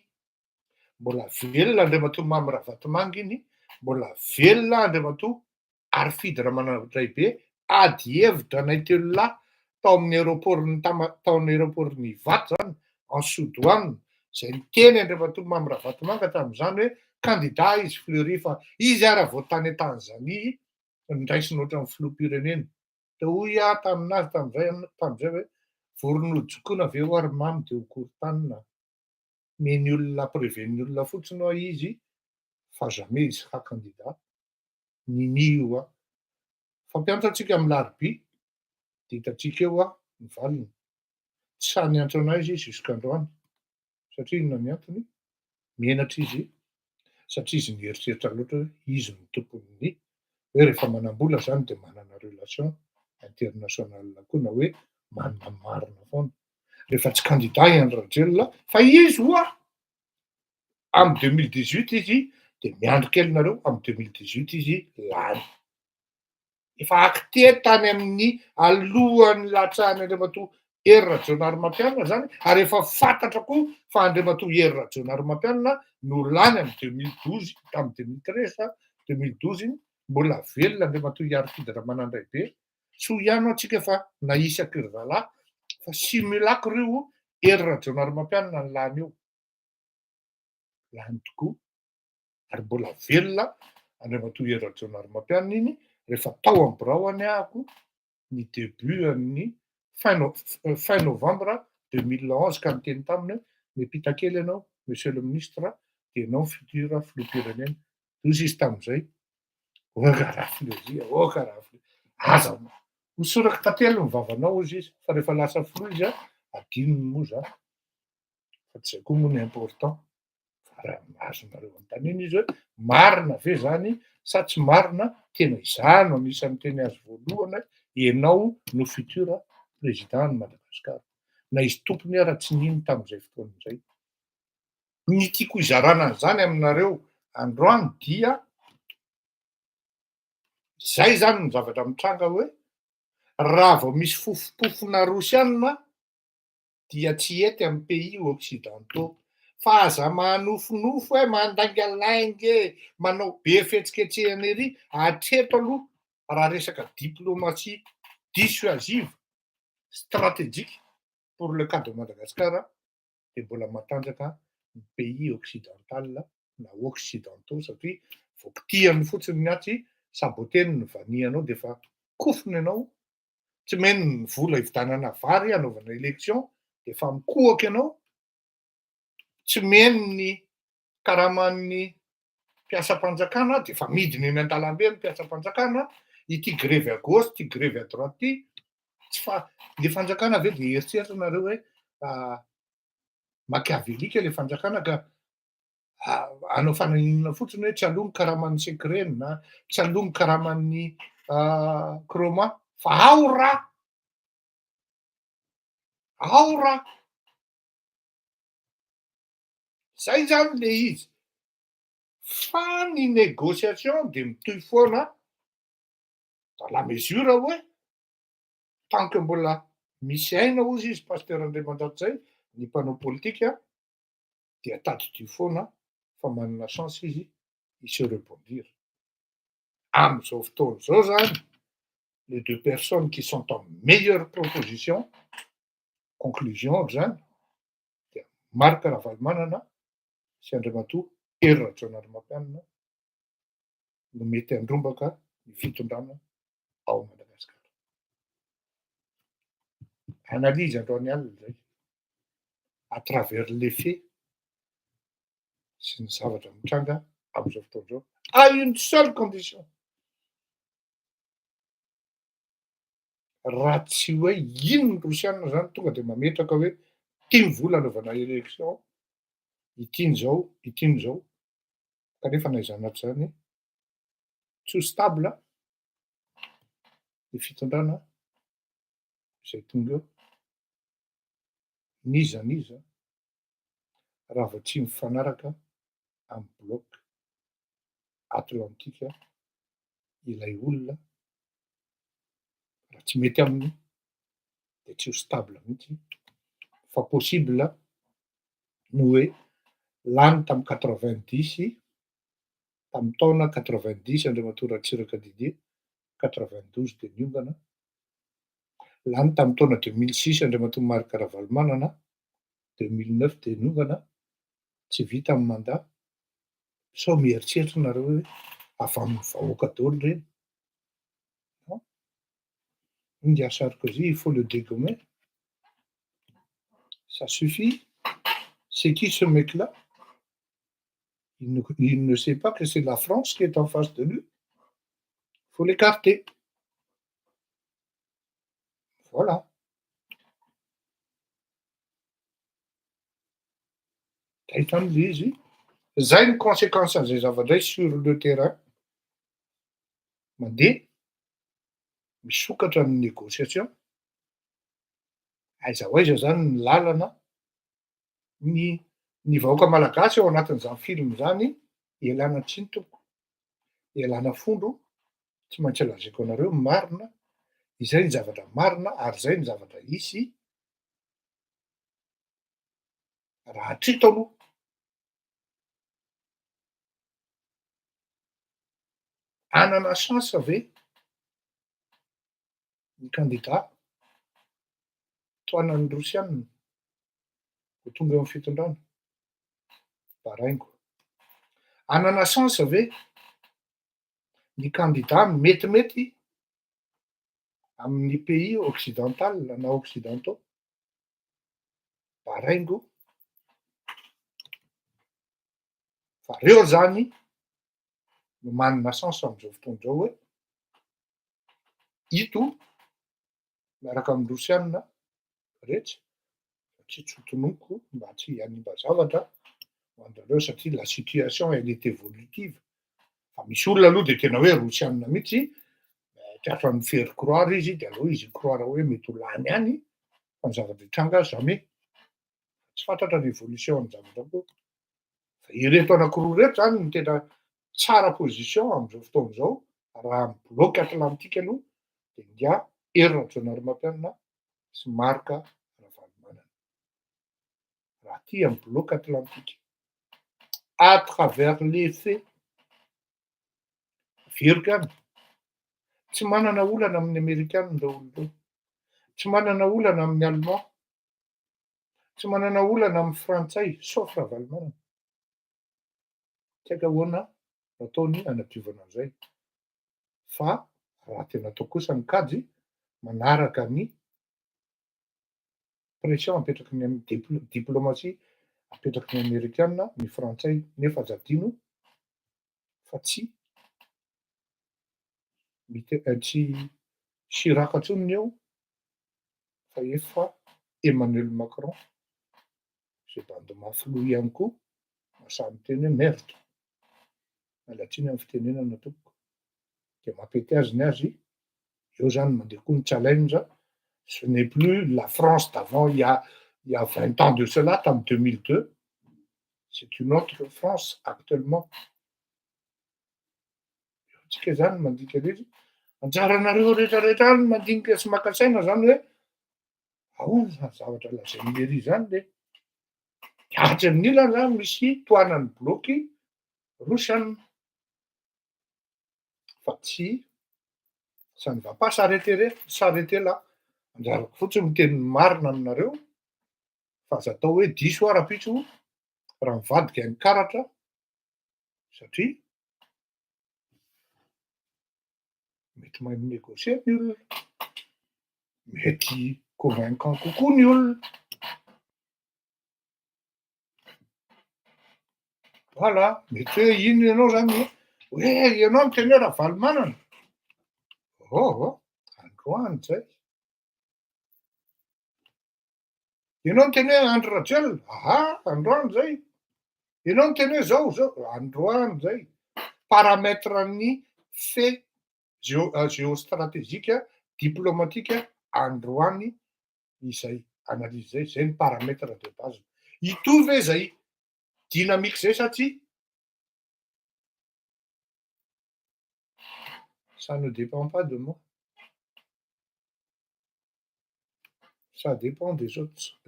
B: mbola velona Andriamatoa Mamy Ravatomanga iny, mbola velona Andriamatoa Arifide Ramanantray-Be ady hevitra nay telo lahy tao amin'ny aéroport'ny Ivato zany, en Soudoine, zay niteny Andriamatoa Mamy Ravatomanga tamin'izany hoe candidat izy Fleury fa izy ara voatany Tanzanie ndraisiny ohatran'ny filoham-pirenena. Teo hoy taminazy tam'izay hoe voron'ojokoana ve ho ary mamy de ho korontanina. Meny olona préven'ny olona fotsiny hoa izy fa jamais izy sera candidat. Nini io fampianatra antsika amin'ny larobia de hitatsika eo ny valiny. Tsy sany antso anay izy jusk'androany satria inona ny antony? Menatra izy satria izy nieritreritra loatra hoe izy no tompon'ny hoe rehefa manam-bola zany de manana relation internationale koa na hoe manana marina foana. Rehefa tsy candidat i Andry Rajoelina fa izy hoa amin'ny 2018 izy de miandry kely nareo amin'ny 2018 izy lany. efa akte tany amin'ny alohan'ny latsahan'ny Andriamatoa Hery Rajaonarimampianina zany, ary efa fantatra koa fa Andriamatoa Hery Rajaonarimampianina no lany amin'ny 2012 tamin'ny 2013 2012 iny, mbola velona Andriamatoa Aristide Ramanandray-be. Tsy ho ihany antsika efa naisy Ankerivalà, fa simulacre io Hery Rajaonarimampianina ny lany io. Lany tokoa, ary mbola velona Andriamatoa Hery Rajaonarimampianina iny rehefa tao amin'ny birao aniahako ny début amin'ny fin novembre 2011 ka niteny taminy hoe miampita kely ianao monsieur le ministre dia ianao futur filoham-pirenena. Toy izy tamin'izay, karaha filezia, karaha aza misoraka tantely ny vavanao izy, fa rehefa lasa filoha izy adinony moa za, fa tsy izay koa moa ny important. Fa raha azonareo anontaniana izy hoe marina ve zany sa tsy marina, tena izany no anisan'ny teny azy voalohany, ianao no futur président ny Madagasikara. Na izy tompony ara tsy nino tamin'izay fotoana izay. Ny tiako izarana an'izany aminareo androany dia zay zany ny zavatra mitranga hoe raha vao misy fofopofona rosiana dia tsy hety amin'ny pays occidentaux, fa aza manofonofo hoe mandangalangy manao be fihetsiketsehana ery, hatreto aloha raha resaka diplomatie dissuasive stratégique pour le cas de Madagascar dia mbola matanjaka ny pays occidental na occidentaux, satria vao kitihany fotsiny ny atsy saboteny ny vanianao dia efa kofony ianao, tsy meno ny vola hividanana vary anaovana élection dia efa mikohaka ianao, tsy meno ny karaman'ny mpiasam-panjakana dia efa midina eny an-dalambe ny mpiasam-panjakana, ity grevy à gauche, ity grevy à droite ity, tsy fa le fanjakana ve dia eritseritra nareo hoe machiavélika le fanjakana ka hanao fanahinana fotsiny hoe tsy alony karaman'ny Secrène na tsy alony karaman'ny Kroma, fa ao raha zay zany le izy. Fa ny négociation dia mitohy foana dans la mesure hoe tant que mbola misy aina ozy izy Pasteur Andriamandrato zay, ny mpanao politika dia tadidio foana fa manana chance izy se rebondir. Amin'izao fotoana izao zany, les deux personnes qui sont en meilleure proposition, conclusion zany, dia Marc Ravalomanana sy Andriamatoa Hery Rajaonarimampianina no mety handrombaka ny fitondrana ao Madagasikara. Analyse androany alina zay à travers les faits sy ny zavatra mitranga amin'izao fotoana izao, à une seule condition. Raha tsy hoe ino ny rosiana zany tonga dia mametraka hoe ity ny vola anaovana élection, ity zao, kanefa na aiza anaty zany tsy ho stable ny fitondrana izay tonga eo, niza raha vao tsy mifanaraka amin'ny bloc atlantique ilay olona, raha tsy mety aminy dia tsy ho stable mihitsy, fa possible no hoe lany tamin'ny 90, tamin'ny taona 90 Andriamatoa Ratsiraka Didier, 92 dia niongana, lany tamin'ny taona 2006 Andriamatoa Marc Ravalomanana, 2009 dia niongana, tsy vita amin'ny mandat. Sao mieritreritra nareo hoe avy amin'ny vahoaka daholo ireny? India Sarkozy, il faut le dégommer. Ça suffit. C'est qui ce mec-là? Il ne sait pas que c'est la France qui est en face de lui. Il faut l'écarter. Voilà. Ahitana izy, zay ny conséquence an'izay zava-dray sur le terrain. Mandeha misokatra ny négociation, aiza ho aiza zany ny lalana, ny vahoaka malagasy ao anatin'izany film zany ialana tsiny tompoko, ialana fondro, tsy maintsy lazaiko anareo marina, izay ny zavatra marina ary zay ny zavatra hisy raha trito aloha. Anana chance ve ny candidat toanan'ny Rosianina ho tonga eo amin'ny fitondrana? Baraingo. Anana chance ve ny candidat metimety amin'ny pays occidental na occidentaux? Baraingo. Fa reo zany no manana chance am'izao fotoana zao hoe ito miaraka amin'ny Rosianina rehetra satria tsy ho tonoko mba tsy hanimba zavatra ho anareo satria la situation elle est évolutive. Fa misy olona aloha de tena hoe Rosianina mihitsy tiatra ny faire croire izy de aleo izy croire hoe mety ho lany any fa ny zavatra hitranga jamais. Tsy fantatra ny évolution ny zavatra koa. Fa ireto anankiroa reto zany no tena tsara position am'izao fotoana zao raha ny bloc atlantique aloha de India, Ery Nordmariana sy Marc Ravalomanana. Raha ty amin'ny bloc atlantique à travers les faits virgany tsy manana olana amin'ny Amerikanina reo olona reo, tsy manana olana amin'ny Allemand, tsy manana olana amin'ny Frantsay sauf Ravalomanana. Tsy haiko ahoana nataony hanadiovana an'izay. Fa raha tena atao kosa ny kajy manaraka ny pression apetraky ny amin'ny diplomatie apetraky ny Amerikanina, ny Frantsay nefa zadino fa tsy Chirac intsony eo fa efa Emmanuel Macron zay bande mafilou ihany koa samy teny hoe merde. Mialatsiny amin'ny fitenenana tompoko. De mampety azy ny azy eo zany mandeha koa ny challenge. Ce n'est plus la France d'avant il y a 20 ans de cela, tamin'ny 2002. C'est une autre France actuellement. Tsika zany mandinika izy anjaranareo rehetrarehetra any mandinika sy maka saina zany hoe ahoana zavatra lazain'ny ery zany le diatry amin'ilany zany misy toanan'ny bloky Rosianina. Fa tsy ça ne va pas s'arrêter là. Anjarako fotsiny miteny marina aminareo fa aza atao hoe diso ara-pitso raha mivadika ny karatra satria mety mahay minégocier ny olona, mety convaincant kokoa ny olona. Voilà, mety hoe ino ianao zany hoe ianao miteny hoe Ravalomanana. Androany zay. Ianao miteny hoe Andry Rajoelina. Androany zay. Ianao miteny hoe zao, androany zay. Paramètre ny fait géostratégique, diplomatique, androany izay analyse zay, zay ny paramètre de base. Ito ve zay dynamique zay sa tsy? Ça ne dépend pas de moi. Ça dépend des autres,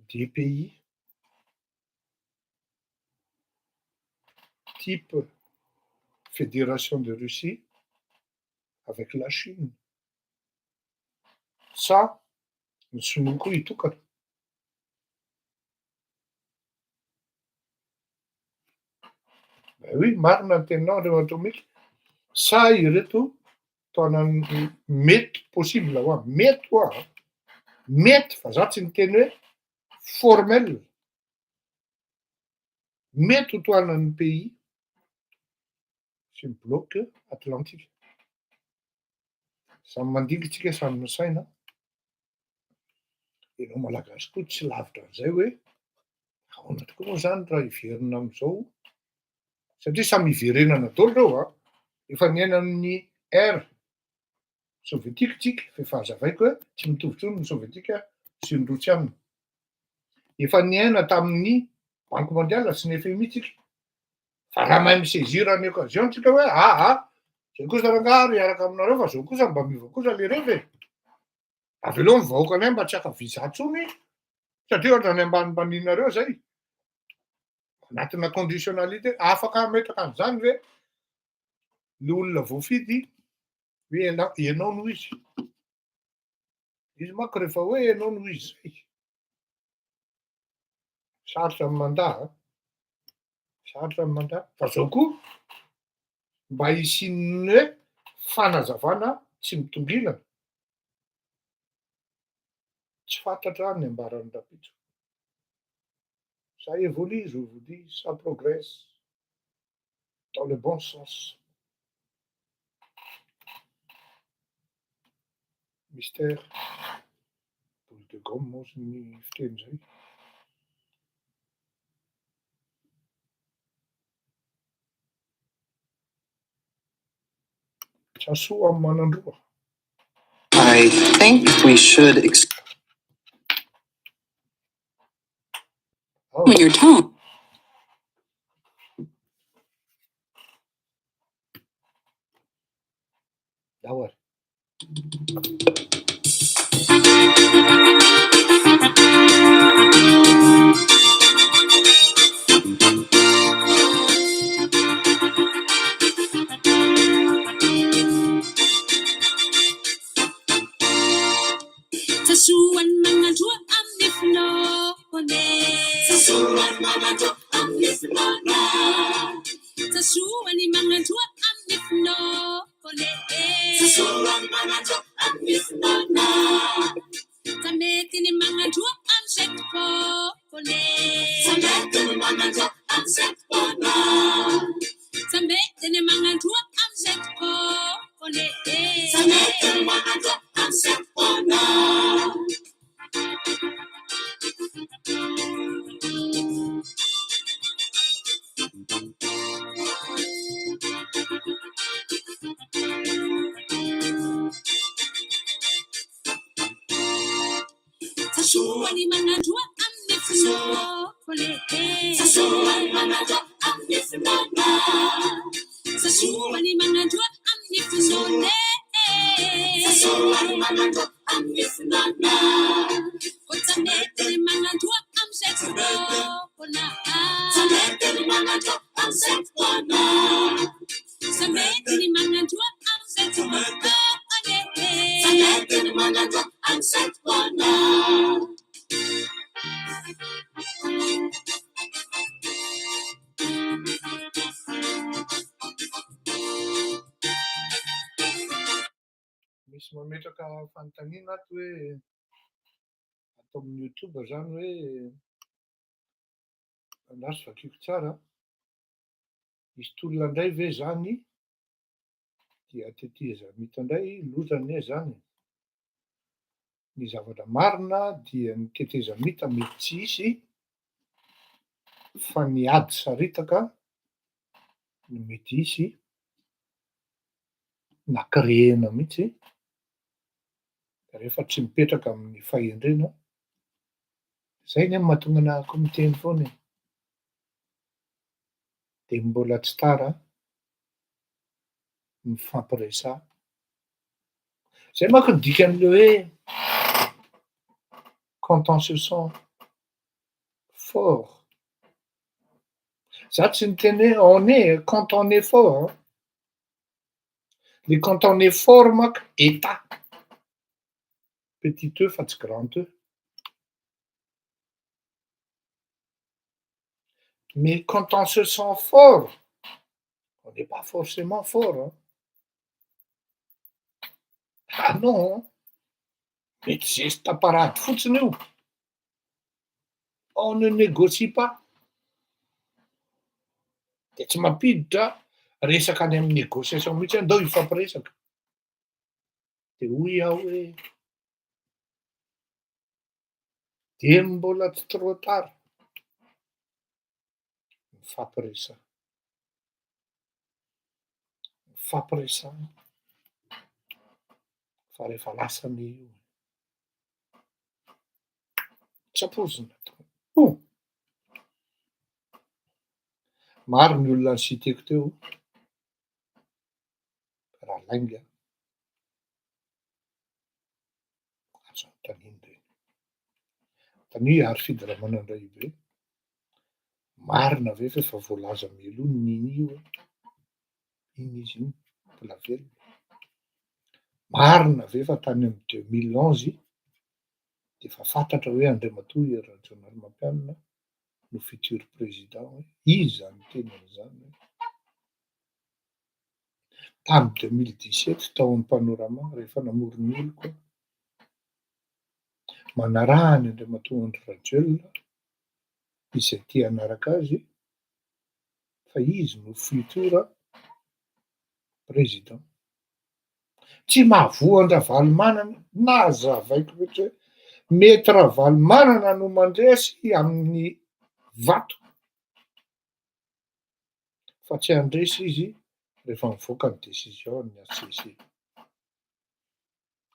B: des pays type Fédération de Russie avec la Chine. Ça, sonoko itokana. Ben oui, marina ny teninao Andreo Atomika. Sa ireto toanan'ny mety possible ho aho. Mety ho aho. Mety fa za tsy miteny hoe formel. Mety ho toanan'ny pays sy ny bloc atlantique. Samy mandingitsika samy misaina. Ianao malagasy koa tsy lavitra an'izay hoe ahoana tokoa moa zany raha hiverina am'izao. Satria samy hiverenana daholo reo efa niaina amin'ny ère soviétique tsika, efa hazavaiko hoe tsy mitovy intsony ny soviétique sy ny Rosianina. Efa niaina tamin'ny Banque mondiale sy ny FMI tsika. Fa raha mahay misaisir ny occasion tsika hoe Zay kosa rangaro hiaraka aminareo fa zao kosa mba miova kosa le reve. Avelo ny vahoaka anay mba tsy akaviza tsony satria ohatra ny ambanimbanianareo zay. Anatina conditionnalité afaka ametraka an'izany hoe le olona voafidy hoe ianao no izy. Izy manko rehefa hoe ianao no izy zay. Sarotra ny mandaha. Sarotra ny mandaha. Fa zao koa mba hisian'ny hoe fanazavana tsy mitongilana. Tsy fantatra ny ambaran'ny rapitso. Ça évolue, je vous dis, ça progresse dans le bon sens. Mystère. Boule de gomme moa sy ny fiteny zay. Tsasoa amin'ny manandroa.
D: I think we should
B: Oh,
D: your tongue.
B: dahory.
D: Tasuan mangadua amnifnone. Tasuan mangadua amnifnone. Tasuan mangadua amnifnone. Tasuan mangadua amnifnone. Tametini mangadua amsetpone. Tametini mangadua amsetpone. Tametini mangadua amsetpone. Tametini mangadua amsetpone. Tasuani mangadua amnifnone. Tasuani mangadua amnifnone. Tasuani mangadua amnifnone. Tasuani mangadua amnifnone. Kotanete mangadua amsetpone. Tanete mangadua amsetpone. Tanete mangadua amsetpone. Tanete mangadua amsetpone.
B: Misy mametraka fanontaniana ato hoe atao amin'ny YouTube zany hoe andaso vakiko tsara. Misy tolona indray ve zany dia teteza mita indray lozany zany. Ny zavatra marina dia ny teteza mita mety tsy hisy fa ny ady saritaka no mety hisy na créena mihitsy rehefa tsy mipetraka amin'ny fahendrena. Zay ny mahatonga anahako miteny foana. Dia mbola tsy tara mifampiresah. Zay manko ny dikan'le hoe quand on se sent fort. Za tsy niteny hoe on est quand on est fort. Le quand on est fort manko état. Petit e fa tsy grand e. Mais quand on se sent fort, on n'est pas forcément fort. Hein. Ah non, mety geste parady fotsiny io. On ne négocie pas. De tsy mampiditra resaka any amin'ny négociation mihitsy andao ifampiresaka. De hoy aho hoe de mbola tsy trop tard. Mifampiresaka. Mifampiresahana. Fa rehefa lasany tsy ampoizina. Maro ny olona nisiteko teo. raha lainga azo anontaniany reny. Tania ary fidiramana indray be, marina ve fa efa voalaza melony n'iny io? Iny izy iny mbola velona. Marina ve fa tany amin'ny 2011 dia efa fantatra hoe Andriamatoa ery Rajoelina Mampianina no futur président hoe izy zany tenen'izany hoe tamin'ny 2017 tao amin'ny Panorama rehefa namorona olo koa manarahany Andriamatoa Andry Rajoelina izay tia hanaraka azy fa izy no futur président. Tsy mahavoa Ravalomanana na zavaiko rehetra hoe mety Ravalomanana no mandresy amin'ny vato fa tsy handresy izy rehefa mivoaka ny décision ny ACC.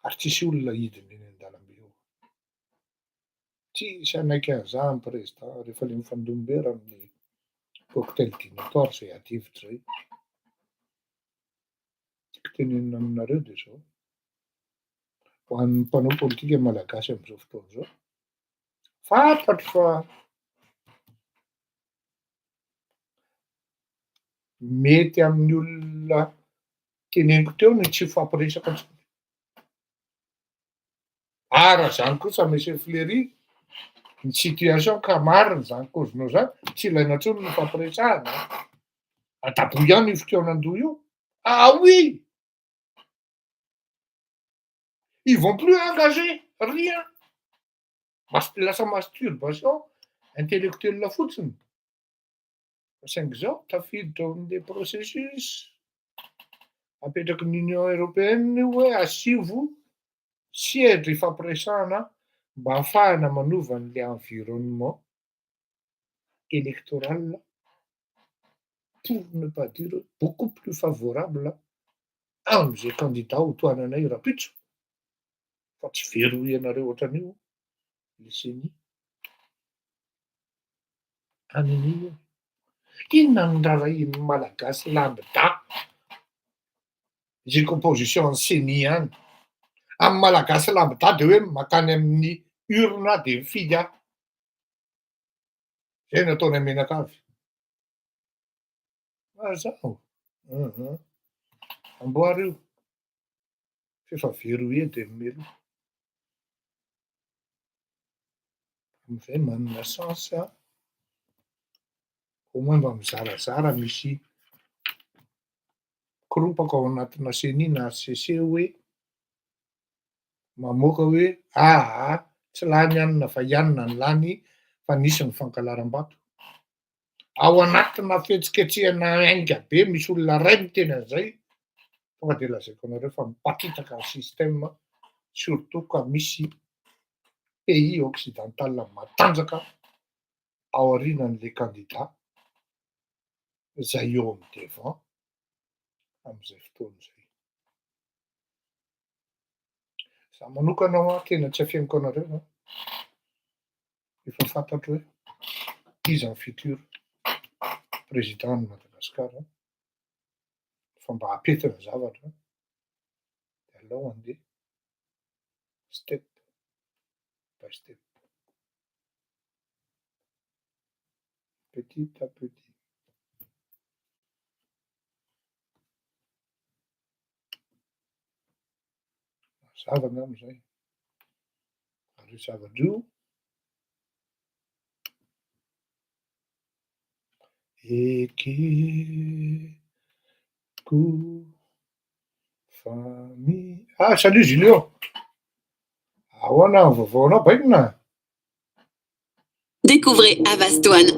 B: Ary tsisy olona hidiny eny an-dalambe eo. Tsisy anaiky an'izany président rehefa le mifandom-bera amin'ny cocktail dînatoire zay adihevitra zay. Tiako tenenina aminareo dia zao, ho an'ny mpanao politika malagasy amin'izao fotoana izao, fantatro fa mety amin'ny olona teneniko teo ny tsy fampiresaka intsony. Ara zany kosa monsieur Fleury, ny situation ka marina zany causenao zany, tsy ilaina intsony ny fampiresahana. Adabo ihany io fotoanan-doha io. Ah oui! Ils vont plus engager rien. Lasa masturbation intellectuelle fotsiny. Saingy zao tafiditra ao amin'ilay processus apetraky ny Union européenne hoe asivo siège fampiresahana mba ahafahana manova an'ilay environnement électoral pour ne pas dire beaucoup plus favorable amin'izay candidat ho tohananay Rapitso. Fa tsy very ianareo ohatran'io le CENI. Amin'io inona ny rarahin'ny malagasy lambda zay composition ny CENI any. Amin'ny malagasy lambda dia hoe makany amin'ny urna dia mifidy aho. Zay no ataonay Menakavy. Mazao. Amboary io. Fefa very edy melo. Am'izay manana sens au moins mba mizarazara misy koropaka ao anatina CENI na HCC hoe mamoaka hoe tsy lany anina fa ianona ny lany fa nisy ny fankalaram-bato. Ao anatina fihetsiketsehana ainga be misy olona ray miteny an'izay tonga dia lazaiko anareo fa miparitaka ny système surtout ka misy pays occidental matanjaka ao aorianan'ilay candidat izay eo amin'ny devant amin'izay fotoana izay. Za manokana tena tsy afianiko anareo efa fantatro hoe iza ny futur président de Madagasikara fa mba hapetra ny zavatra dia aleo andeha step by step, petit à petit. Mazava angamba zay. Ary zavatra io ekeko salut Julien. Ahoana ny vaovaonao baikona?
D: Découvrez Avastoine.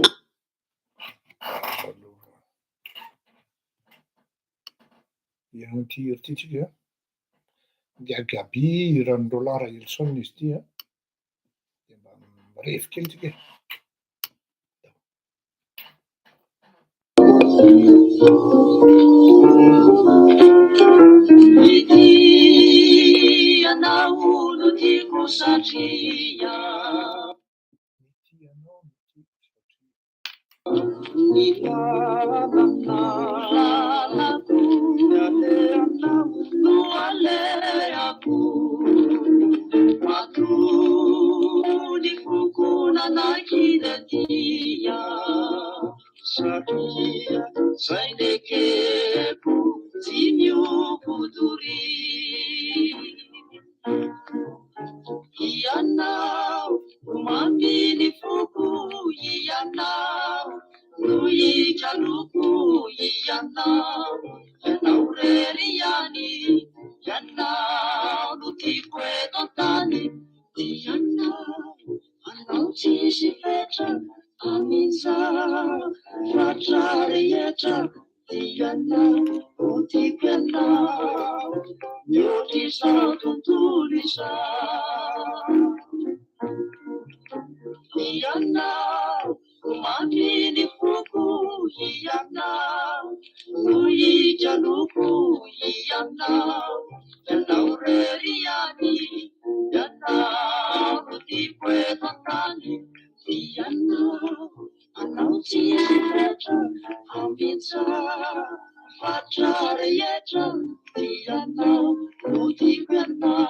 B: Ianao ty hery ty tsika dia Gaby $100 Elson izy ty dia mba mirefy kely tsika.
E: Anao no tiako satria ny lalako ande anao Yote sauti tulisha Yana Makini fuku Yana Uijaluku Yana Yana ureriani Yana Utikwe tatani Yana Anauti Yetra Ambitsa Fachare Yetra Yana Utikwe na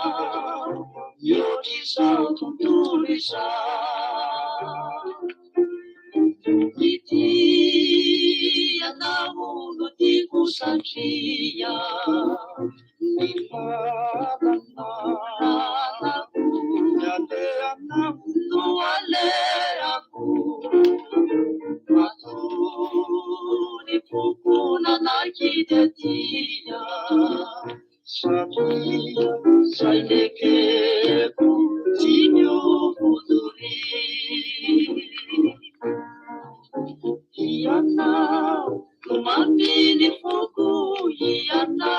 E: Yoti sauti tulisha Iti anamu nuti kusanjia Nifadana anaku Yande anaku Nuale aku Matu Nipukuna nakidetia Sati Saileke Sinyo Kuduri Yana, kumamini fuku yana,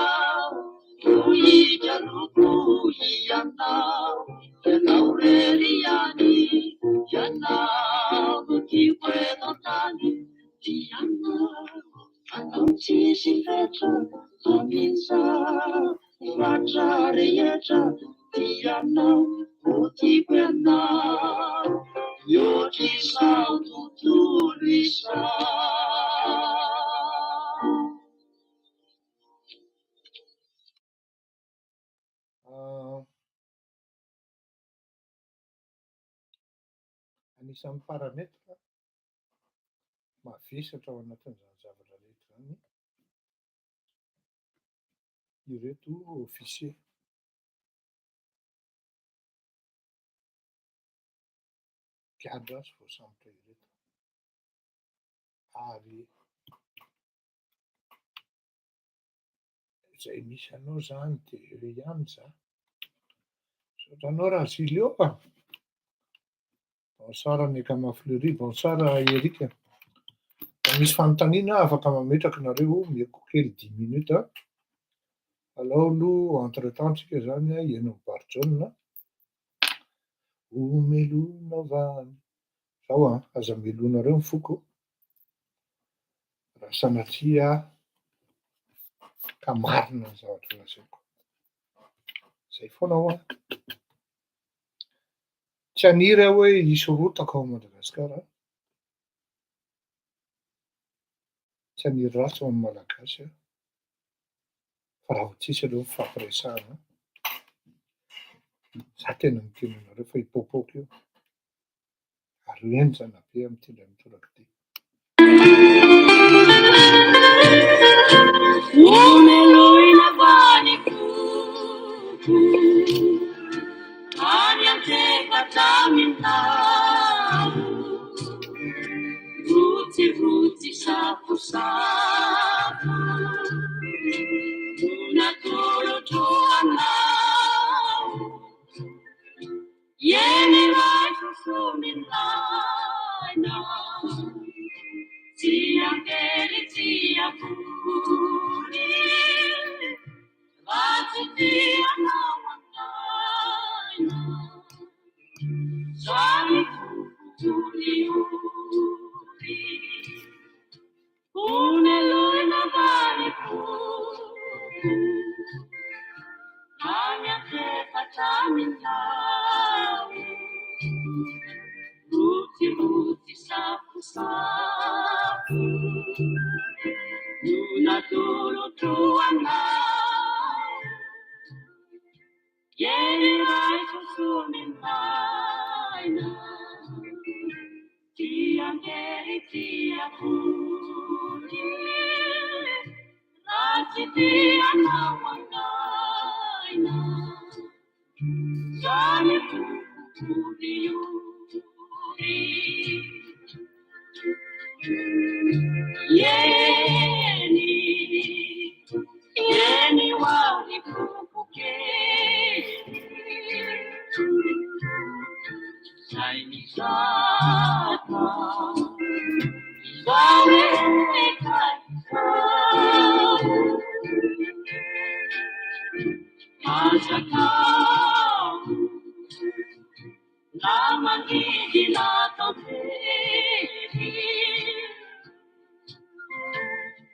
E: uijaluku yana, yana ureliani, yana, utikwe notani, yana, anauti sifetra, aminsa, fachare yetra, yana, utikwe na, Yoti sautu tulisha
B: Anisan'ny parametra mavesatra ao anatin'izany zavatra rehetra zany ireto ofisier. Gadra azy voasambotra ireto. Ary izay misy anao zany dia eo ihany za. Saotra anao raha Ziliopa. Bonsoir Nekama Fleury, bonsoir Erika. Misy fanontaniana afaka mametraka nareo mieko kely 10 minutes. Alao aloha entre-temps tsika zany ianao Barjona. Omelona vany. Zao aza melonareo ny foko. Raha sanatria ka marina ny zavatra lazaiko. Zay foana ho Tsy haniry aho hoe hisorotako ao Madagasikara. Tsy haniry ratsy ao amin'ny Malagasy. Fa raha tsisy aloha mifampiresahana. Za tena miteny anareo fa hipoapoaka io. Ary enjana be amin'ity indray mitoraka ity.
E: Umeluina vani fuku Anyanteka taminau Ruti sapu sapu Unatolo tuanau Yeni rasu suminaina Tia keri tia puri Vatu tia nawanaina Sami tuli uri Uneluina vani fuku Anya tepa taminau Ruti sapu sapu Unatulu tuanau Yeni rai susuminaina Tia ngeri tia puli Rati tia nawanaina Sani puli yuri Yeni wali pupuke Saini sata Sawe kaisa Masakao na mangidy natao tery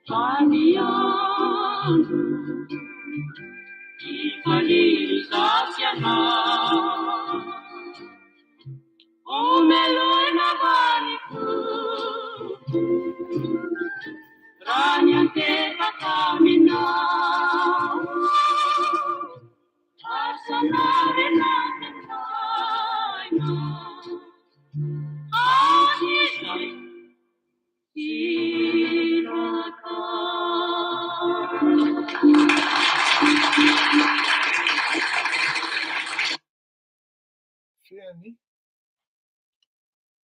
E: Faniandro ifalizatsy anao Omelona vaniko raha ny antefaka aminao Asan'arenaten'aina anizay iraka
B: Feany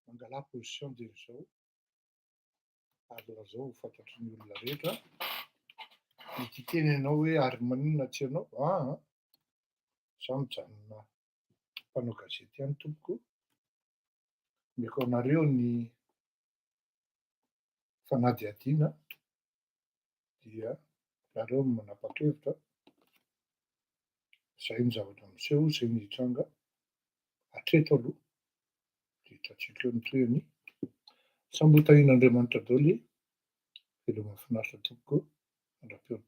B: mangala position dia zao ary lazao ho fantatry ny olona rehetra ity teny ianao hoe ary maninona tsy ianao za mijanona mpanao gazety ihany tompoko meko anareo ny fanadihadiana dia nareo manapa-kevitra zay ny zavatra miseho zay ny hitranga hatreto aloha dia hitatsika eo ny toyany sambo tahin'Andriamanitra daholo veloma mahafinaritra tompoko mandrapeo